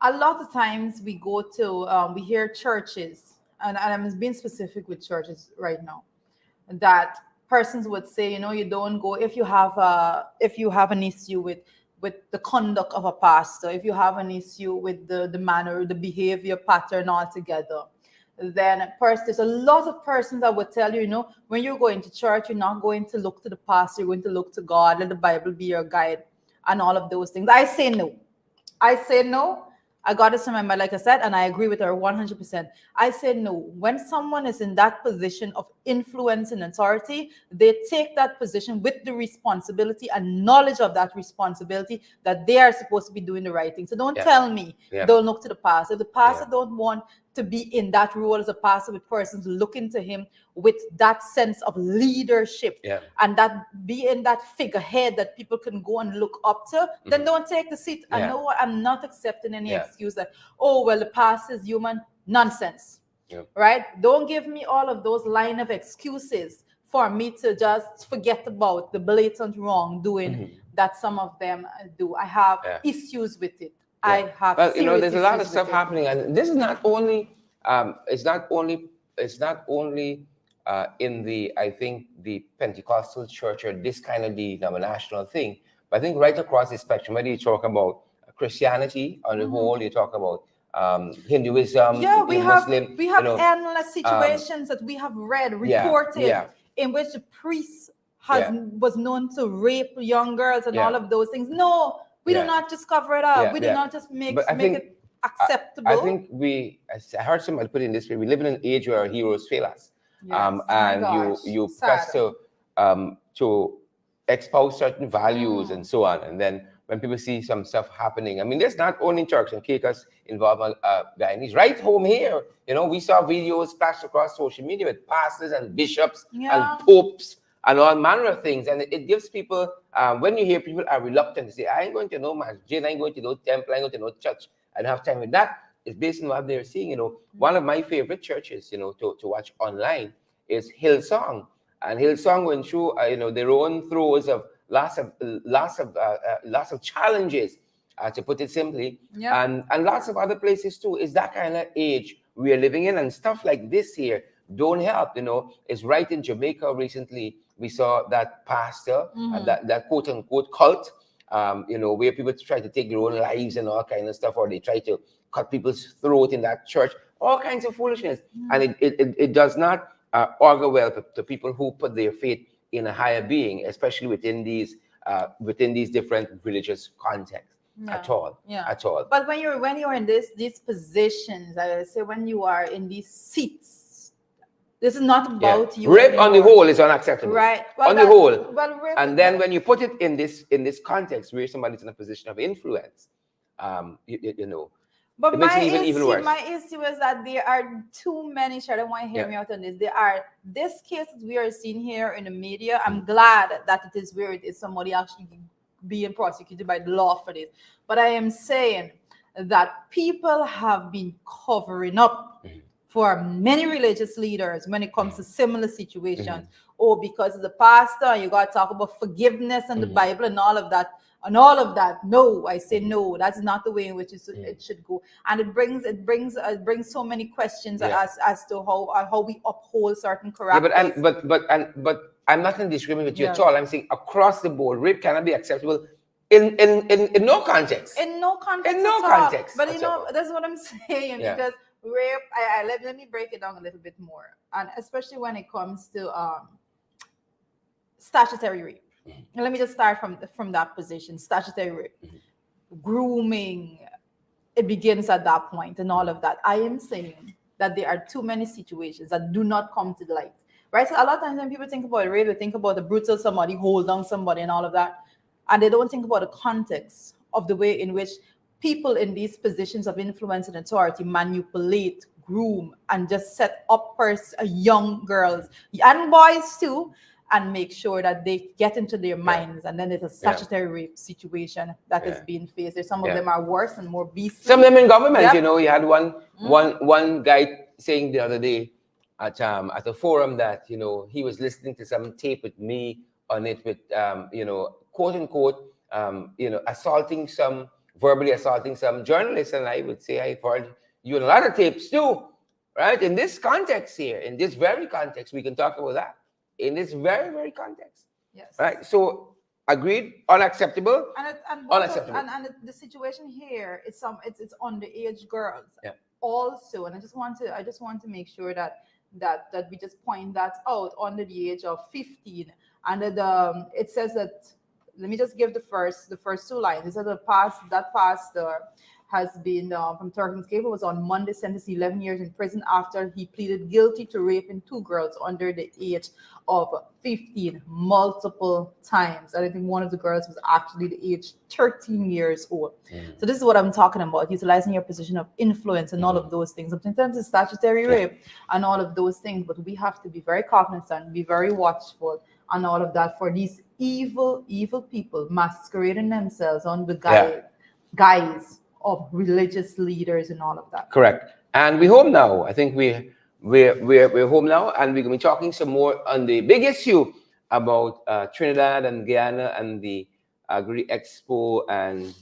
A lot of times we go to, we hear churches, and I'm being specific with churches right now, that persons would say, you don't go if you have an issue with the conduct of a pastor, if you have an issue with the manner, the behavior pattern altogether. Then there's a lot of persons that would tell you, when you're going to church, you're not going to look to the pastor, you're going to look to God, let the Bible be your guide, and all of those things. I say no. I got this from my mother, like I said, and I agree with her 100%. I say no. When someone is in that position of influence and authority, they take that position with the responsibility and knowledge of that responsibility that they are supposed to be doing the right thing. So don't tell me don't look to the pastor. If the pastor don't want to be in that role as a pastor with persons looking to him with that sense of leadership and that be in that figurehead that people can go and look up to, then don't take the seat. I know I'm not accepting any excuse that, the pastor is human. Nonsense. Right? Don't give me all of those line of excuses for me to just forget about the blatant wrongdoing that some of them do. I have issues with it. I have. Well, there's a lot of stuff happening, and this is not only. It's not only in the, I think, the Pentecostal church or this kind of denominational thing, but I think right across the spectrum, whether you talk about Christianity on the whole, you talk about Hinduism, we have endless situations that we have reported in which the priest was known to rape young girls and all of those things. No. We do not just cover it up. We do not just make it acceptable. I think I heard somebody put it in this way, we live in an age where our heroes fail us. And you press to espouse certain values and so on. And then when people see some stuff happening. I mean, there's not only Turks and Caicos involved, Guyanese. Right home here, we saw videos splashed across social media with pastors and bishops and popes and all manner of things. And it gives people, when you hear people are reluctant to say, I ain't going to no masjid, I ain't going to no temple, I ain't going to no church, I don't have time with that. It's based on what they're seeing. One of my favorite churches, to watch online is Hillsong. And Hillsong went through, their own throes of lots of challenges, to put it simply, and lots of other places too. It's that kind of age we are living in, and stuff like this here don't help. It's right in Jamaica recently. We saw that pastor, that quote unquote cult, where people try to take their own lives and all kind of stuff, or they try to cut people's throat in that church, all kinds of foolishness, and it does not augur well to people who put their faith in a higher being, especially within these different religious contexts. At all. But when you're in these positions, I say when you are in these seats, this is not about you. Rape on the whole is unacceptable. Right. On the whole. And then when you put it in this context where somebody's in a position of influence, But it makes it even worse. My issue is that there are too many. I don't want to hear me out on this. There are these cases we are seeing here in the media. I'm glad that it is where it is somebody actually being prosecuted by the law for this. But I am saying that people have been covering up for many religious leaders when it comes to similar situations. Oh, because it's a pastor, you got to talk about forgiveness and the Bible and all of that. And all of that, no, I say no. That's not the way in which it should go, and it brings so many questions as to how we uphold certain characters. Yeah, but I'm not in disagreement with you at all. I'm saying across the board, rape cannot be acceptable in no context. In no context. In no context. But that's what I'm saying, because rape. Let me break it down a little bit more, and especially when it comes to statutory rape. And let me just start from that position. Statutory rape, grooming, it begins at that point and all of that. I am saying that there are too many situations that do not come to the light, right? So a lot of times when people think about rape, they think about the brutal somebody, hold down somebody and all of that. And they don't think about the context of the way in which people in these positions of influence and authority manipulate, groom, and just set up young girls and boys too, and make sure that they get into their minds, and then there's a statutory rape situation that is being faced. There's some of them are worse and more beastly. Some of them in government, you had one guy saying the other day at a forum that he was listening to some tape with me on it with quote unquote verbally assaulting some journalists, and I would say I've heard you in a lot of tapes too, right? In this context here, in this very context, we can talk about that. In this very, very context. Yes. Right. So agreed, unacceptable. Unacceptable. And the situation here is it's underage girls. Yeah. Also, and I just want to make sure that we just point that out under the age of 15. And it says that, let me just give the first two lines. It says that pastor has been from Turks and Caicos was on Monday sentenced to 11 years in prison after he pleaded guilty to raping 2 girls under the age of 15 multiple times. And I think one of the girls was actually the age 13 years old. So this is what I'm talking about, utilizing your position of influence and all of those things. Sometimes it's statutory rape and all of those things, but we have to be very cognizant, be very watchful and all of that for these evil people masquerading themselves on the guise of religious leaders and all of that. Correct. And we're home now. I think we're home now, and we're going to be talking some more on the big issue about Trinidad and Guyana and the Agri Expo and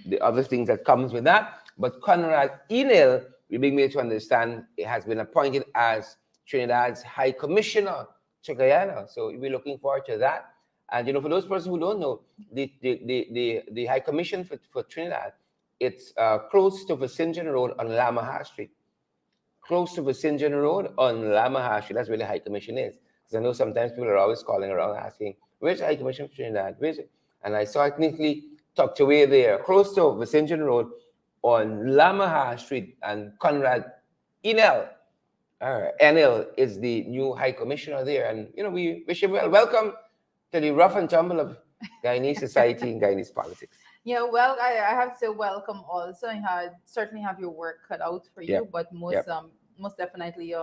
the other things that comes with that. But Conrad Enel, we're being made to understand, has been appointed as Trinidad's High Commissioner to Guyana. So we're looking forward to that. And for those persons who don't know, the High Commission for Trinidad, it's close to Vicinjon Road on Lamaha Street. Close to Vicinjon Road on Lamaha Street. That's where the High Commission is. Because I know sometimes people are always calling around asking, where's the High Commission for Trinidad? Where's it? And I saw it neatly tucked away there, close to Vicinjon Road on Lamaha Street. And Conrad Enel, Enel is the new High Commissioner there. And, we wish him well. Welcome to the rough and tumble of Guyanese society and Guyanese politics. Yeah, well, I have to say welcome also. And certainly have your work cut out for you, Yep. but Yep. most definitely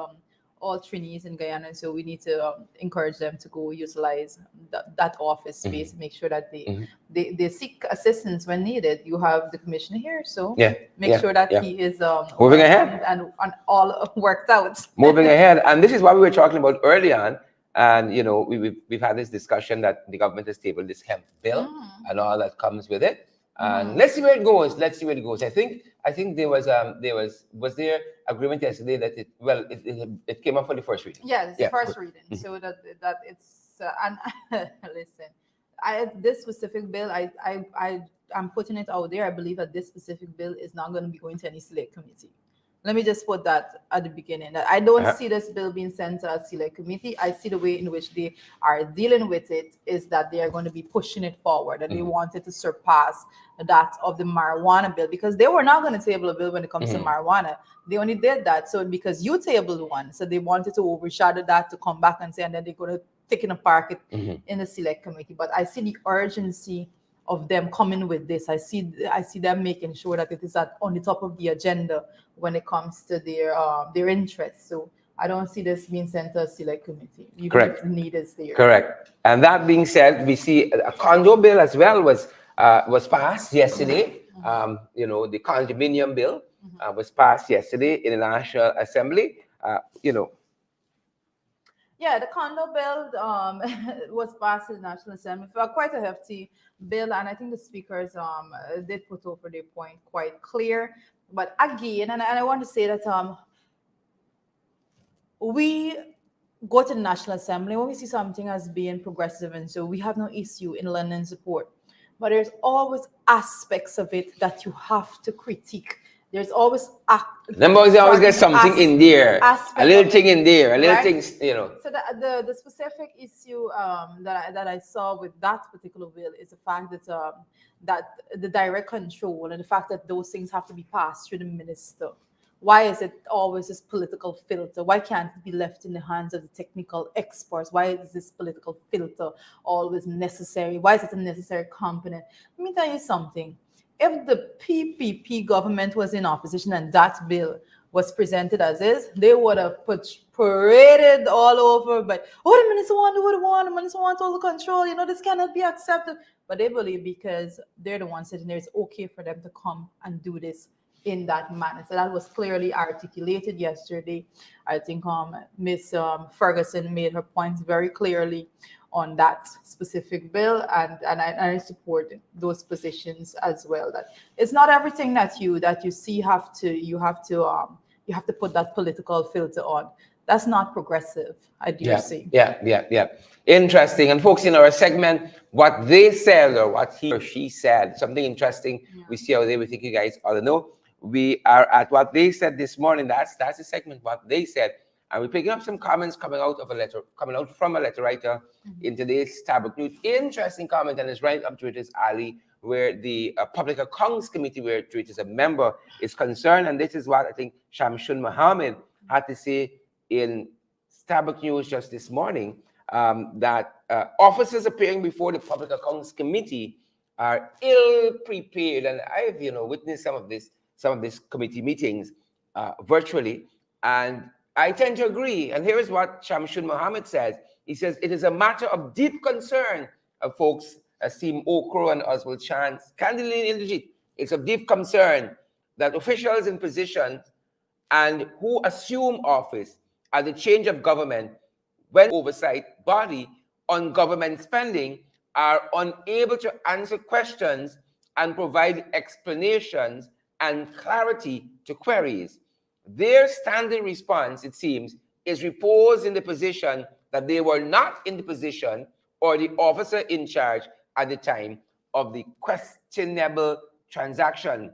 all trainees in Guyana. So we need to encourage them to go utilize that office space, make sure that they seek assistance when needed. You have the commissioner here, so make sure that he is moving ahead and all worked out. Moving ahead, and this is what we were talking about early on. And you know, we've had this discussion that the government has tabled this hemp bill and all that comes with it. And let's see where it goes. Let's see where it goes. I think there was there agreement yesterday that it came up for the first reading. Yes, the first reading. So that it's and listen, this specific bill, I'm putting it out there. I believe that this specific bill is not going to be going to any select committee. Let me just put that at the beginning. I don't see this bill being sent to a select committee. I see the way in which they are dealing with it is that they are going to be pushing it forward, and they wanted to surpass that of the marijuana bill, because they were not going to table a bill when it comes to marijuana. They only did that so because you tabled one, so they wanted to overshadow that to come back and say, and then they're going to take it apart in the select committee. But I see the urgency of them coming with this. I see them making sure that it is on the top of the agenda when it comes to their interests. So I don't see this being sent to a select committee. Correct. If the need is there. Correct. And that being said, we see a condo bill as well was passed yesterday. You know, the condominium bill was passed yesterday in the National Assembly. You know. Yeah, the condo bill was passed in the National Assembly for quite a hefty bill, and I think the speakers did put over their point quite clear. But again, and I want to say that we go to the National Assembly when we see something as being progressive, and so we have no issue in lending support. But there's always aspects of it that you have to critique. There's always they always get something in there, a little thing in there, a little thing, you know. So the specific issue that I saw with that particular bill is the fact that that the direct control and the fact that those things have to be passed through the minister. Why is it always this political filter? Why can't it be left in the hands of the technical experts? Why is this political filter always necessary? Why is it a necessary component? Let me tell you something. If the PPP government was in opposition and that bill was presented as is, they would have paraded all over. But the minister want to do what they want. The minister wants all the control. You know, this cannot be accepted. But they believe because they're the ones sitting there, it's okay for them to come and do this in that manner. So that was clearly articulated yesterday. I think Miss Ferguson made her points very clearly on that specific bill, and I support those positions as well. That it's not everything that you see you have to put that political filter on. That's not progressive, I do see. Yeah. Interesting. And folks, in our segment, what they said or what he or she said, something interesting. We see how we think you guys ought to know. We are at what they said this morning. That's the segment, what they said. And we're picking up some comments coming out from a letter writer in today's Starbuck News. Interesting comment, and it's right up to it is alley, where the Public Accounts Committee, where it is a member, is concerned. And this is what I think Shamshun Mohammed had to say in Starbuck News just this morning, that officers appearing before the Public Accounts Committee are ill prepared. And I've witnessed some of this committee meetings virtually, and I tend to agree. And here is what Shamshun Mohammed says. He says, it is a matter of deep concern of folks, Asim Okro and Oswald Chance, candidly illegit. It's of deep concern that officials in positions and who assume office at the change of government when oversight body on government spending are unable to answer questions and provide explanations and clarity to queries. Their standing response, it seems, is reposed in the position that they were not in the position or the officer in charge at the time of the questionable transaction.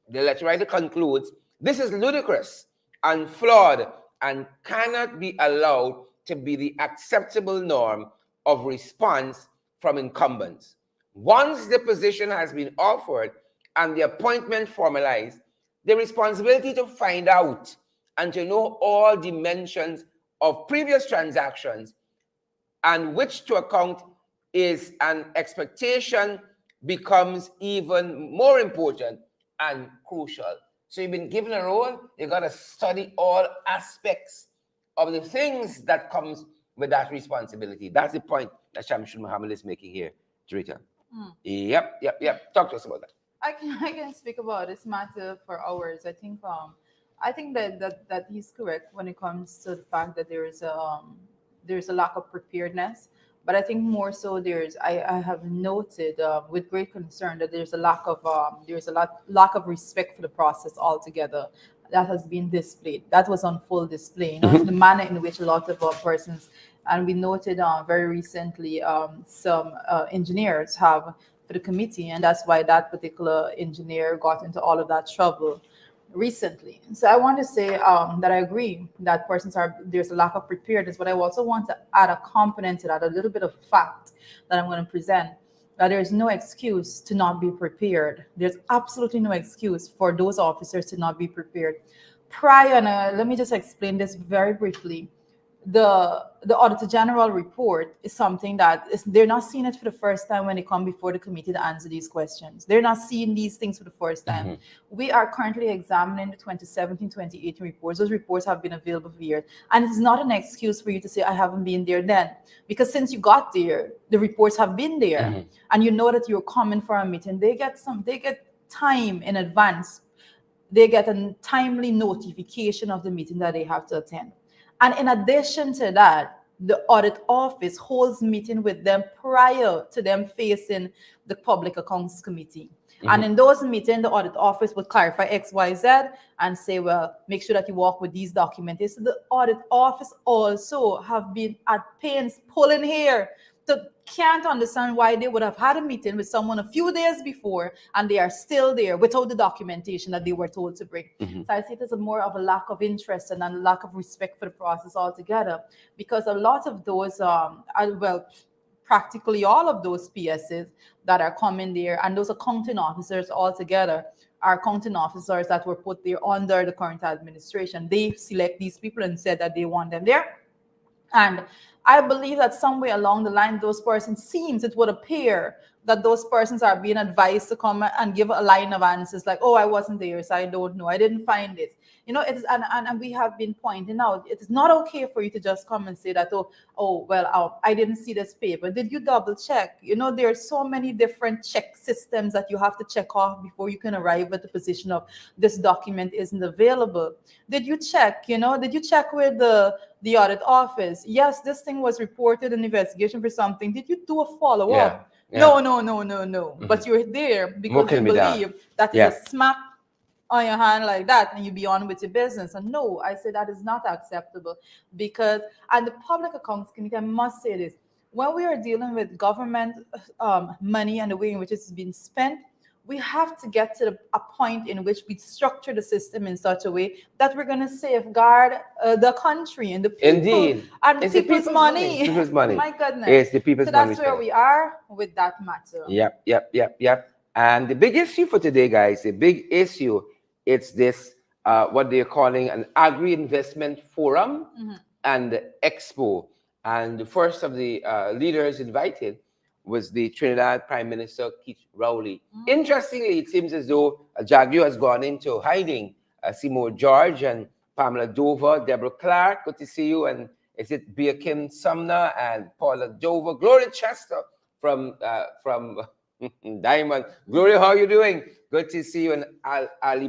The letter writer concludes, this is ludicrous and flawed and cannot be allowed to be the acceptable norm of response from incumbents. Once the position has been offered and the appointment formalized, the responsibility to find out and to know all dimensions of previous transactions and which to account is an expectation becomes even more important and crucial. So you've been given a role, you got to study all aspects of the things that comes with that responsibility. That's the point that Shamsul Muhammad is making here, Rita. Yep. Talk to us about that. I can speak about this matter for hours. I think that he's correct when it comes to the fact that there's a lack of preparedness. But I think more so I have noted with great concern that there's a lack of respect for the process altogether that has been displayed. That was on full display. You know, the manner in which a lot of persons, and we noted very recently some engineers have for the committee, and that's why that particular engineer got into all of that trouble recently. So I want to say that I agree that there's a lack of preparedness, but I also want to add a component to that, a little bit of fact that I'm going to present, that there's no excuse to not be prepared. There's absolutely no excuse for those officers to not be prepared. Let me just explain this very briefly. The Auditor General report is something they're not seeing it for the first time when they come before the committee to answer these questions. They're not seeing these things for the first time. Mm-hmm. We are currently examining the 2017-2018 reports. Those reports have been available for years. And it's not an excuse for you to say, I haven't been there then. Because since you got there, the reports have been there. Mm-hmm. And you know that you're coming for a meeting. They get time in advance. They get a timely notification of the meeting that they have to attend. And in addition to that, the audit office holds meeting with them prior to them facing the Public Accounts Committee. Mm-hmm. And in those meetings, the audit office would clarify X, Y, Z and say, well, make sure that you walk with these documents. So the audit office also have been at pains pulling hair. Can't understand why they would have had a meeting with someone a few days before and they are still there without the documentation that they were told to bring. Mm-hmm. So I see it as more of a lack of interest and a lack of respect for the process altogether, because a lot of those, practically all of those PSs that are coming there, and those accounting officers altogether are accounting officers that were put there under the current administration. They select these people and said that they want them there. And I believe that somewhere along the line, those persons it would appear that those persons are being advised to come and give a line of answers like, oh, I wasn't there, so I don't know, I didn't find it. You know, it is, and we have been pointing out, it is not okay for you to just come and say that, I didn't see this paper. Did you double check? You know, there are so many different check systems that you have to check off before you can arrive at the position of this document isn't available. Did you check? Did you check with the audit office? Yes, this thing was reported in investigation for something. Did you do a follow-up? Yeah. No. Mm-hmm. But you're there because you believe that is a smack on your hand like that and you be on with your business. And no, I say that is not acceptable, because and the Public Accounts Committee, I must say this, when we are dealing with government money and the way in which it's been spent, we have to get to a point in which we structure the system in such a way that we're going to safeguard the country and the people. Indeed. And it's people's money. People's money. My goodness. It's the people's money. So that's where we are with that matter. Yep. And the big issue for today, guys, it's this, what they're calling an Agri-Investment Forum and Expo. And the first of the leaders invited was the Trinidad Prime Minister, Keith Rowley. Interestingly, it seems as though Jagyo has gone into hiding. Seymour George and Pamela Dover, Deborah Clark, good to see you. And is it Bia Kim Sumner and Paula Dover? Gloria Chester from Diamond. Gloria, how are you doing? Good to see you. And Ali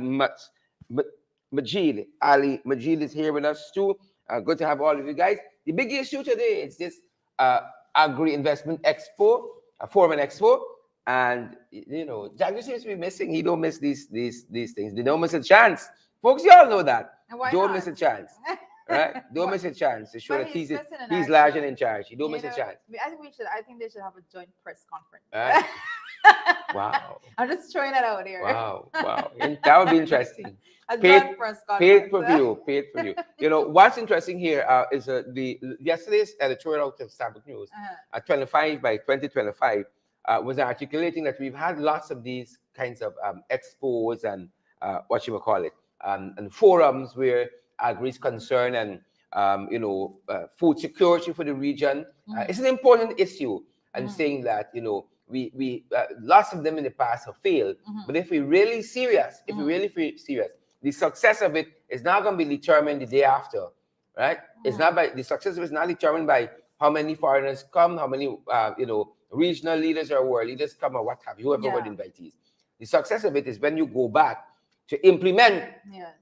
Majid. Ali Majid is here with us too. Good to have all of you guys. The big issue today is this Agri-Investment Expo, Forum and Expo. And, Jagger seems to be missing. He don't miss these things. They don't miss a chance. Folks, you all know that. Don't miss a chance. Right? Don't miss a chance to show that he's large and in charge. You don't miss a chance. I think they should have a joint press conference. Right? Wow. I'm just throwing that out here. Wow. And that would be interesting. Joint press conference. Paid for you. What's interesting here is yesterday's editorial out of Stamford News at 25 by 2025 was articulating that we've had lots of these kinds of expos and and forums where agri is concerned and food security for the region. It's an important issue. and saying that, you know, we lots of them in the past have failed. But if we're really serious, serious, the success of it is not going to be determined the day after, right? It's not by the success of it is not determined by how many foreigners come, how many you know, regional leaders or world leaders come, or what have you, whoever were the invitees. The success of it is when you go back to implement,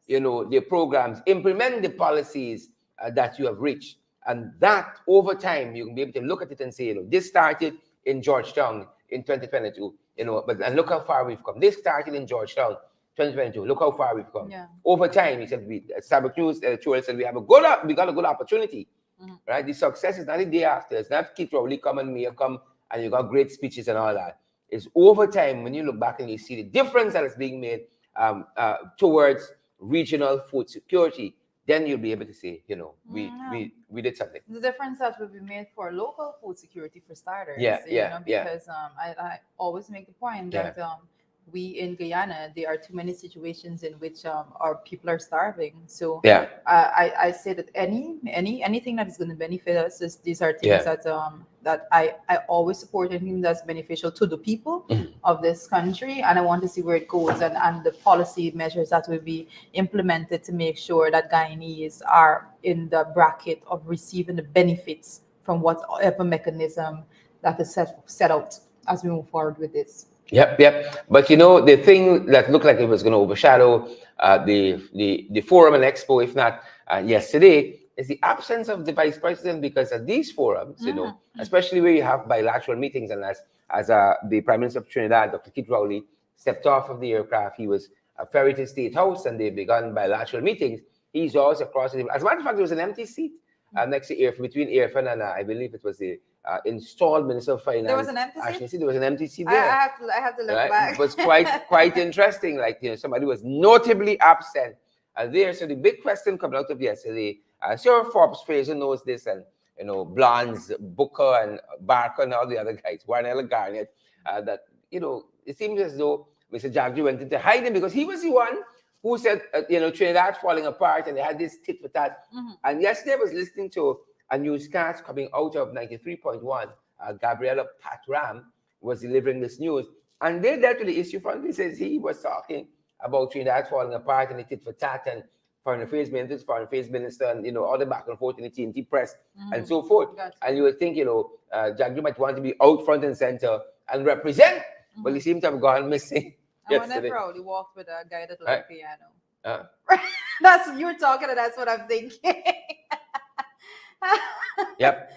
you know, the programs, implement the policies that you have reached, and that over time you can be able to look at it and say, you know, this started in Georgetown in 2022, you know, but and look how far we've come. This started in Georgetown 2022. Look how far we've come. Over time, he said, Starbucks News editorial said we got a good opportunity, right? The success is not the day after. It's not Keith Rowley come and Mia come and you got great speeches and all that. It's over time when you look back and you see the difference that is being made towards regional food security. Then you'll be able to say, you know, we did something. The difference that will be made for local food security for starters. Because I always make the point that we in Guyana, there are too many situations in which our people are starving. So I say that anything that is going to benefit us these are things that I always support anything that's beneficial to the people of this country, and I want to see where it goes and the policy measures that will be implemented to make sure that Guyanese are in the bracket of receiving the benefits from whatever mechanism that is set out as we move forward with this. Yep. But you know, the thing that looked like it was going to overshadow the forum and expo, if not yesterday, is the absence of the vice president, because at these forums, you know, especially where you have bilateral meetings, and as the Prime Minister of Trinidad, Dr. Keith Rowley, stepped off of the aircraft, he was ferried to State House, and they began bilateral meetings. He's always across the table. As a matter of fact, there was an empty seat next to between Irfan and I believe it was the installed Minister of Finance. There was an empty seat? Actually, there was an empty seat there. I have to look back. It was quite interesting. Like, you know, somebody was notably absent there. So the big question coming out of yesterday, sure, Forbes Fraser knows this, and you know, Blondes, Booker, and Barker, and all the other guys, Warnella Garnett, that, you know, it seems as though Mr. Jaggi went into hiding because he was the one who said, you know, Trinidad falling apart, and they had this tit for tat. And yesterday I was listening to a newscast coming out of 93.1. Gabriella Patram was delivering this news, and they dealt with the issue from. He says he was talking about Trinidad falling apart and the tit for tat, and foreign affairs minister, and you know, all the back and forth in the TNT press and so forth. And you would think, you know, Jaggi might want to be out front and center and represent, but he seemed to have gone missing. I want to probably walk with a guy that likes piano. That's you're talking, and that's what I'm thinking. Yep.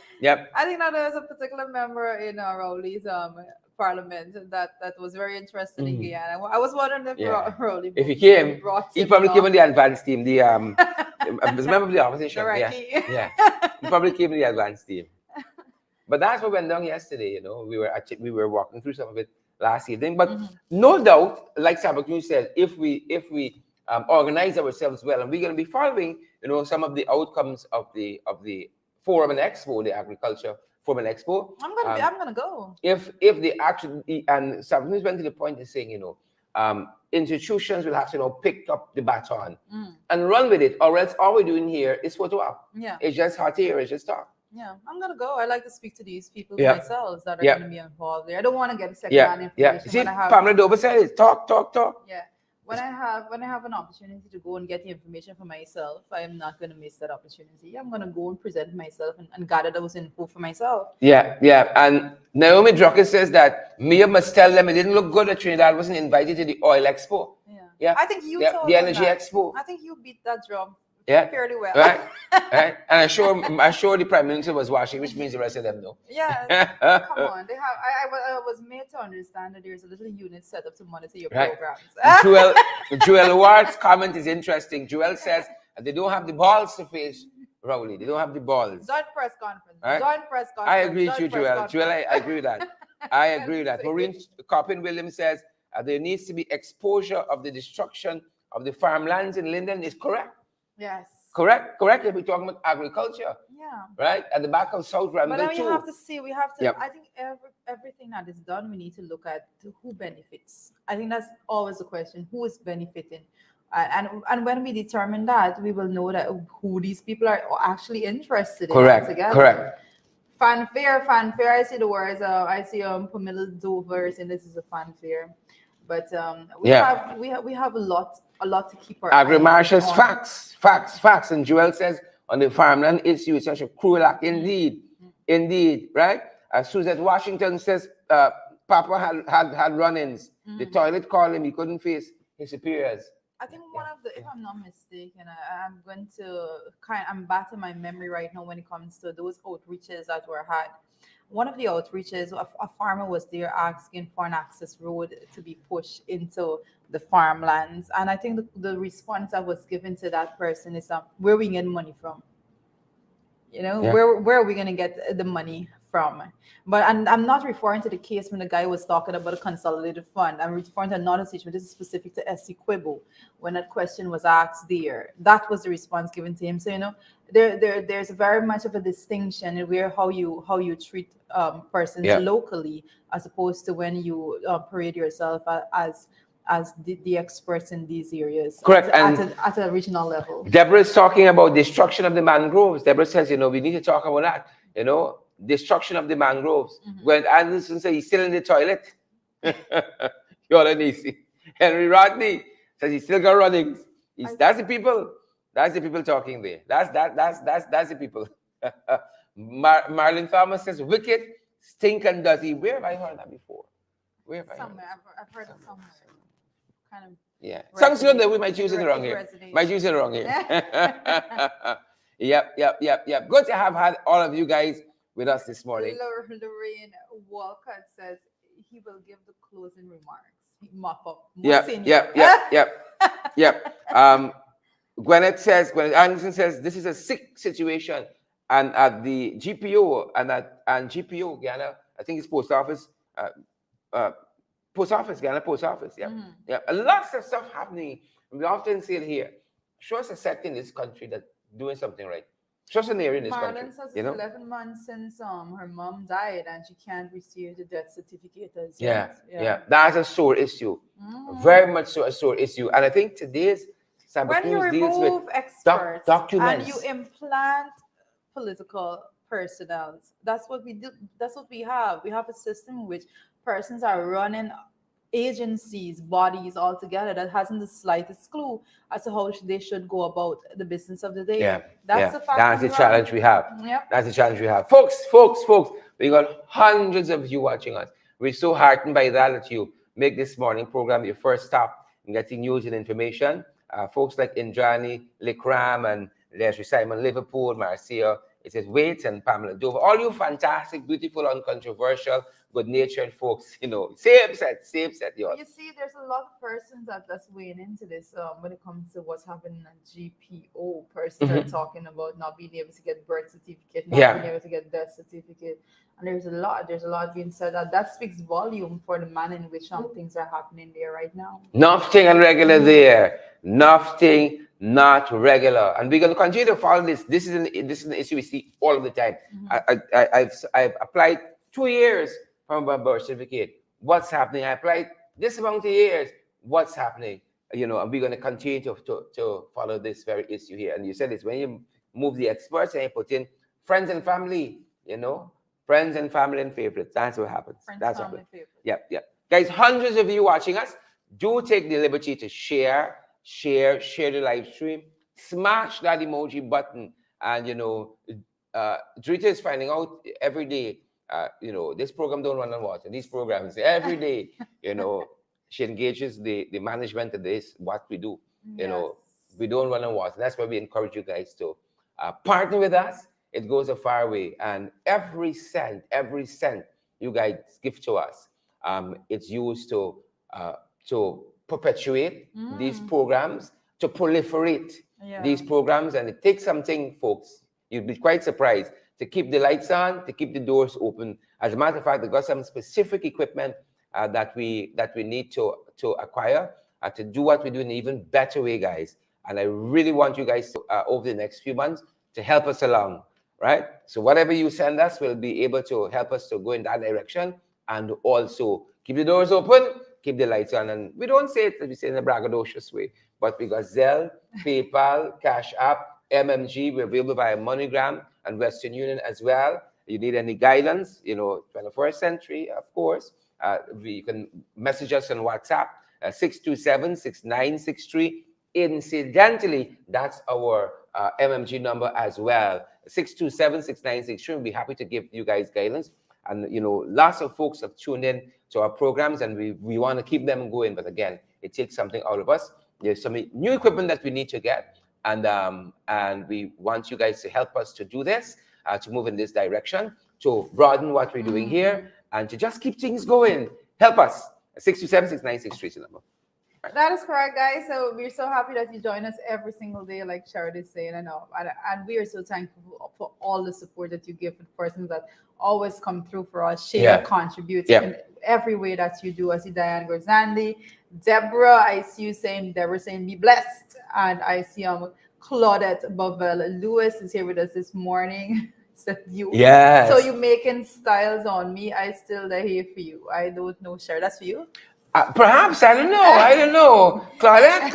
I think that there was a particular member in Rowley's parliament that was very interested in Guyana. I was wondering if Rowley, if he came, he probably came on the advanced team. The was a member of the opposition. He probably came in the advanced team. But that's what went down yesterday. You know, we were walking through some of it last evening. But no doubt, like Starbucks News said, if we organize ourselves well, and we're going to be following, you know, some of the outcomes of the forum and expo, the agriculture forum and expo. I'm gonna go. If they actually, and Starbucks News went to the point of saying, you know, institutions will have to, you know, pick up the baton and run with it, or else all we're doing here is photo op. It's just hot air, it's just talk. I'm gonna go. I like to speak to these people myself that are gonna be involved there. I don't want to get second-hand information. See, Pamela Dover said it. Talk. When I have an opportunity to go and get the information for myself, I am not going to miss that opportunity. I'm going to go and present myself and gather those info for myself. And Naomi Drucker says that Mia must tell them it didn't look good that Trinidad wasn't invited to the oil expo. I think you told the energy that. expo. I think you beat that drum fairly well. Right. And I'm sure the Prime Minister was watching, which means the rest of them know. Come on. They have. I was made to understand that there's a little unit set up to monitor your programs. Joel Ward's comment is interesting. Joel says they don't have the balls to face Rowley. They don't have the balls. Don't press conference. Right? Don't press conference. I agree with you, Joel. Joel, I agree with that. I agree with that. Maureen Coppin Williams says there needs to be exposure of the destruction of the farmlands in Linden. Is correct. Yes. Correct. If we're talking about agriculture. Right? At the back of South Ramsden. But now you have to see, I think everything that is done, we need to look at who benefits. I think that's always the question. Who is benefiting? And when we determine that, we will know that who these people are actually interested in together. Correct. Fanfare. I see the words. I see Pamela Dover saying this is a fanfare, but we have a lot to keep our Agri-Marshall's eyes on. facts. And Joel says on the farmland issue, it's such a cruel act. Indeed, right? Suzette Washington says Papa had run-ins. The toilet called him. He couldn't face his superiors. I think one of the, if I'm not mistaken, I'm back to my memory right now when it comes to those outreaches that were had. One of the outreaches, a farmer was there asking for an access road to be pushed into the farmlands. And I think the response that was given to that person is, where are we getting money from? Where are we going to get the money from? But I'm not referring to the case when the guy was talking about a consolidated fund. I'm referring to another situation. This is specific to SC Quibble. When that question was asked there, that was the response given to him. So, there's very much of a distinction in where how you treat persons locally, as opposed to when you parade yourself as the experts in these areas. Correct. At a regional level. Deborah is talking about destruction of the mangroves. Deborah says, we need to talk about that. Destruction of the mangroves. When Anderson says he's still in the toilet. You're an easy. Henry Rodney says he's still got runnings. That's the people. That's the people talking there. That's the people. Marlon Thomas says wicked, stink and dirty. Where have I heard that before? Somewhere. I've heard it somewhere. Kind of. Yeah. Sounds good that we might use it wrong here. Yep. Good to have had all of you guys with us this morning. Lorraine Walcott says he will give the closing remarks. Mop up. Yep. Gwyneth Anderson says this is a sick situation, and at the GPO and GPO Ghana, I think it's post office. Ghana Post Office. Yeah. Lots of stuff happening. We often see it here. Show us a sector in this country that's doing something right. Show us an area in this country. Marlon says it's 11 months since her mom died and she can't receive the death certificate as yet. Yeah. That's a sore issue. Very much so a sore issue. And I think today's when you remove experts documents and you implant political personnel, that's what we do. That's what we have. We have a system in which persons are running agencies, bodies altogether that hasn't the slightest clue as to how they should go about the business of the day. That's the fact. That's the challenge we have. That's the challenge we have. Folks, we got hundreds of you watching us. We're so heartened by that you make this morning program your first stop in getting news and information. Folks like Indrani, Likram, and Leslie Simon, Liverpool, Marcia, it says Waits and Pamela Dover. All you fantastic, beautiful, uncontroversial, good-natured folks, same set, yours. You see, there's a lot of persons that's weighing into this when it comes to what's happening at GPO. Persons are talking about not being able to get birth certificate, not being able to get death certificate. And there's a lot being said that speaks volume for the manner in which things are happening there right now. Nothing irregular there. Nothing not regular. And we're going to continue to follow this. This is an issue we see all of the time. I've applied 2 years for my birth certificate. What's happening? I applied this amount of years. What's happening? And we're going to continue to follow this very issue here. And you said it's when you move the experts and you put in friends and family, friends and family and favorites. That's what happens. That's what happens. Yep. Guys, hundreds of you watching us. Do take the liberty to share the live stream, smash that emoji button, and Drita is finding out every day. This program don't run on water. These programs every day, she engages the management of this, what we do. We don't run on water. That's why we encourage you guys to partner with us. It goes a far way, and every cent you guys give to us, it's used to perpetuate these programs, to proliferate these programs. And it takes something, folks. You'd be quite surprised to keep the lights on, to keep the doors open. As a matter of fact, they've got some specific equipment that we need to acquire to do what we do in an even better way, guys. And I really want you guys to, over the next few months, to help us along, right? So whatever you send us will be able to help us to go in that direction, and also keep the doors open, keep the lights on. And we don't say it, we say in a braggadocious way, but we got Zelle, PayPal, Cash App, MMG. We're available via MoneyGram and Western Union as well. you need any guidance, 21st century, of course, you can message us on WhatsApp, 627-6963. Incidentally, that's our MMG number as well, 627-6963. We'll be happy to give you guys guidance. And, lots of folks have tuned in to our programs, and we want to keep them going. But again, it takes something out of us. There's some new equipment that we need to get. And we want you guys to help us to do this, to move in this direction, to broaden what we're doing here, and to just keep things going. Help us. 627-6963 is the number. Right. That is correct, guys. So we're so happy that you join us every single day, like Sherrod is saying. And we are so thankful for all the support that you give for the persons that always come through for us, share, contribute in every way that you do. I see Diane Gorzandi, Deborah, I see you saying, Deborah saying, be blessed. And I see Claudette Bovell Lewis is here with us this morning. So you making styles on me. I still here for you. I don't know, Sherrod, that's for you? Perhaps, I don't know. Claudette,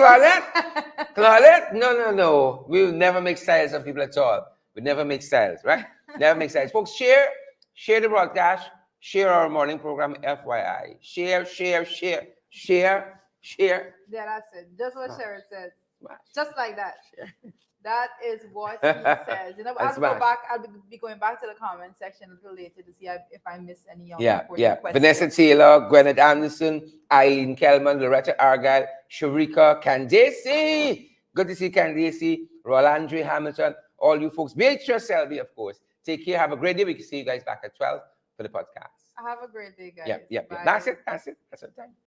no. We'll never make styles on people at all. We never make styles, right? Never make styles. Folks, share the broadcast, share our morning program, FYI. Share. Yeah, that's it. Just what Sherrod says. Just like that. That is what he says. I'll be going back to the comment section a little later to see if I miss any important questions. Vanessa Taylor, Gwyneth Anderson, Eileen Kelman, Loretta Argyle, Sharika, Candace. Good to see Candace, Rolandre Hamilton, all you folks. Beatrice Selby, of course. Take care. Have a great day. We can see you guys back at 12 for the podcast. Have a great day, guys. Yeah. That's it. That's our time.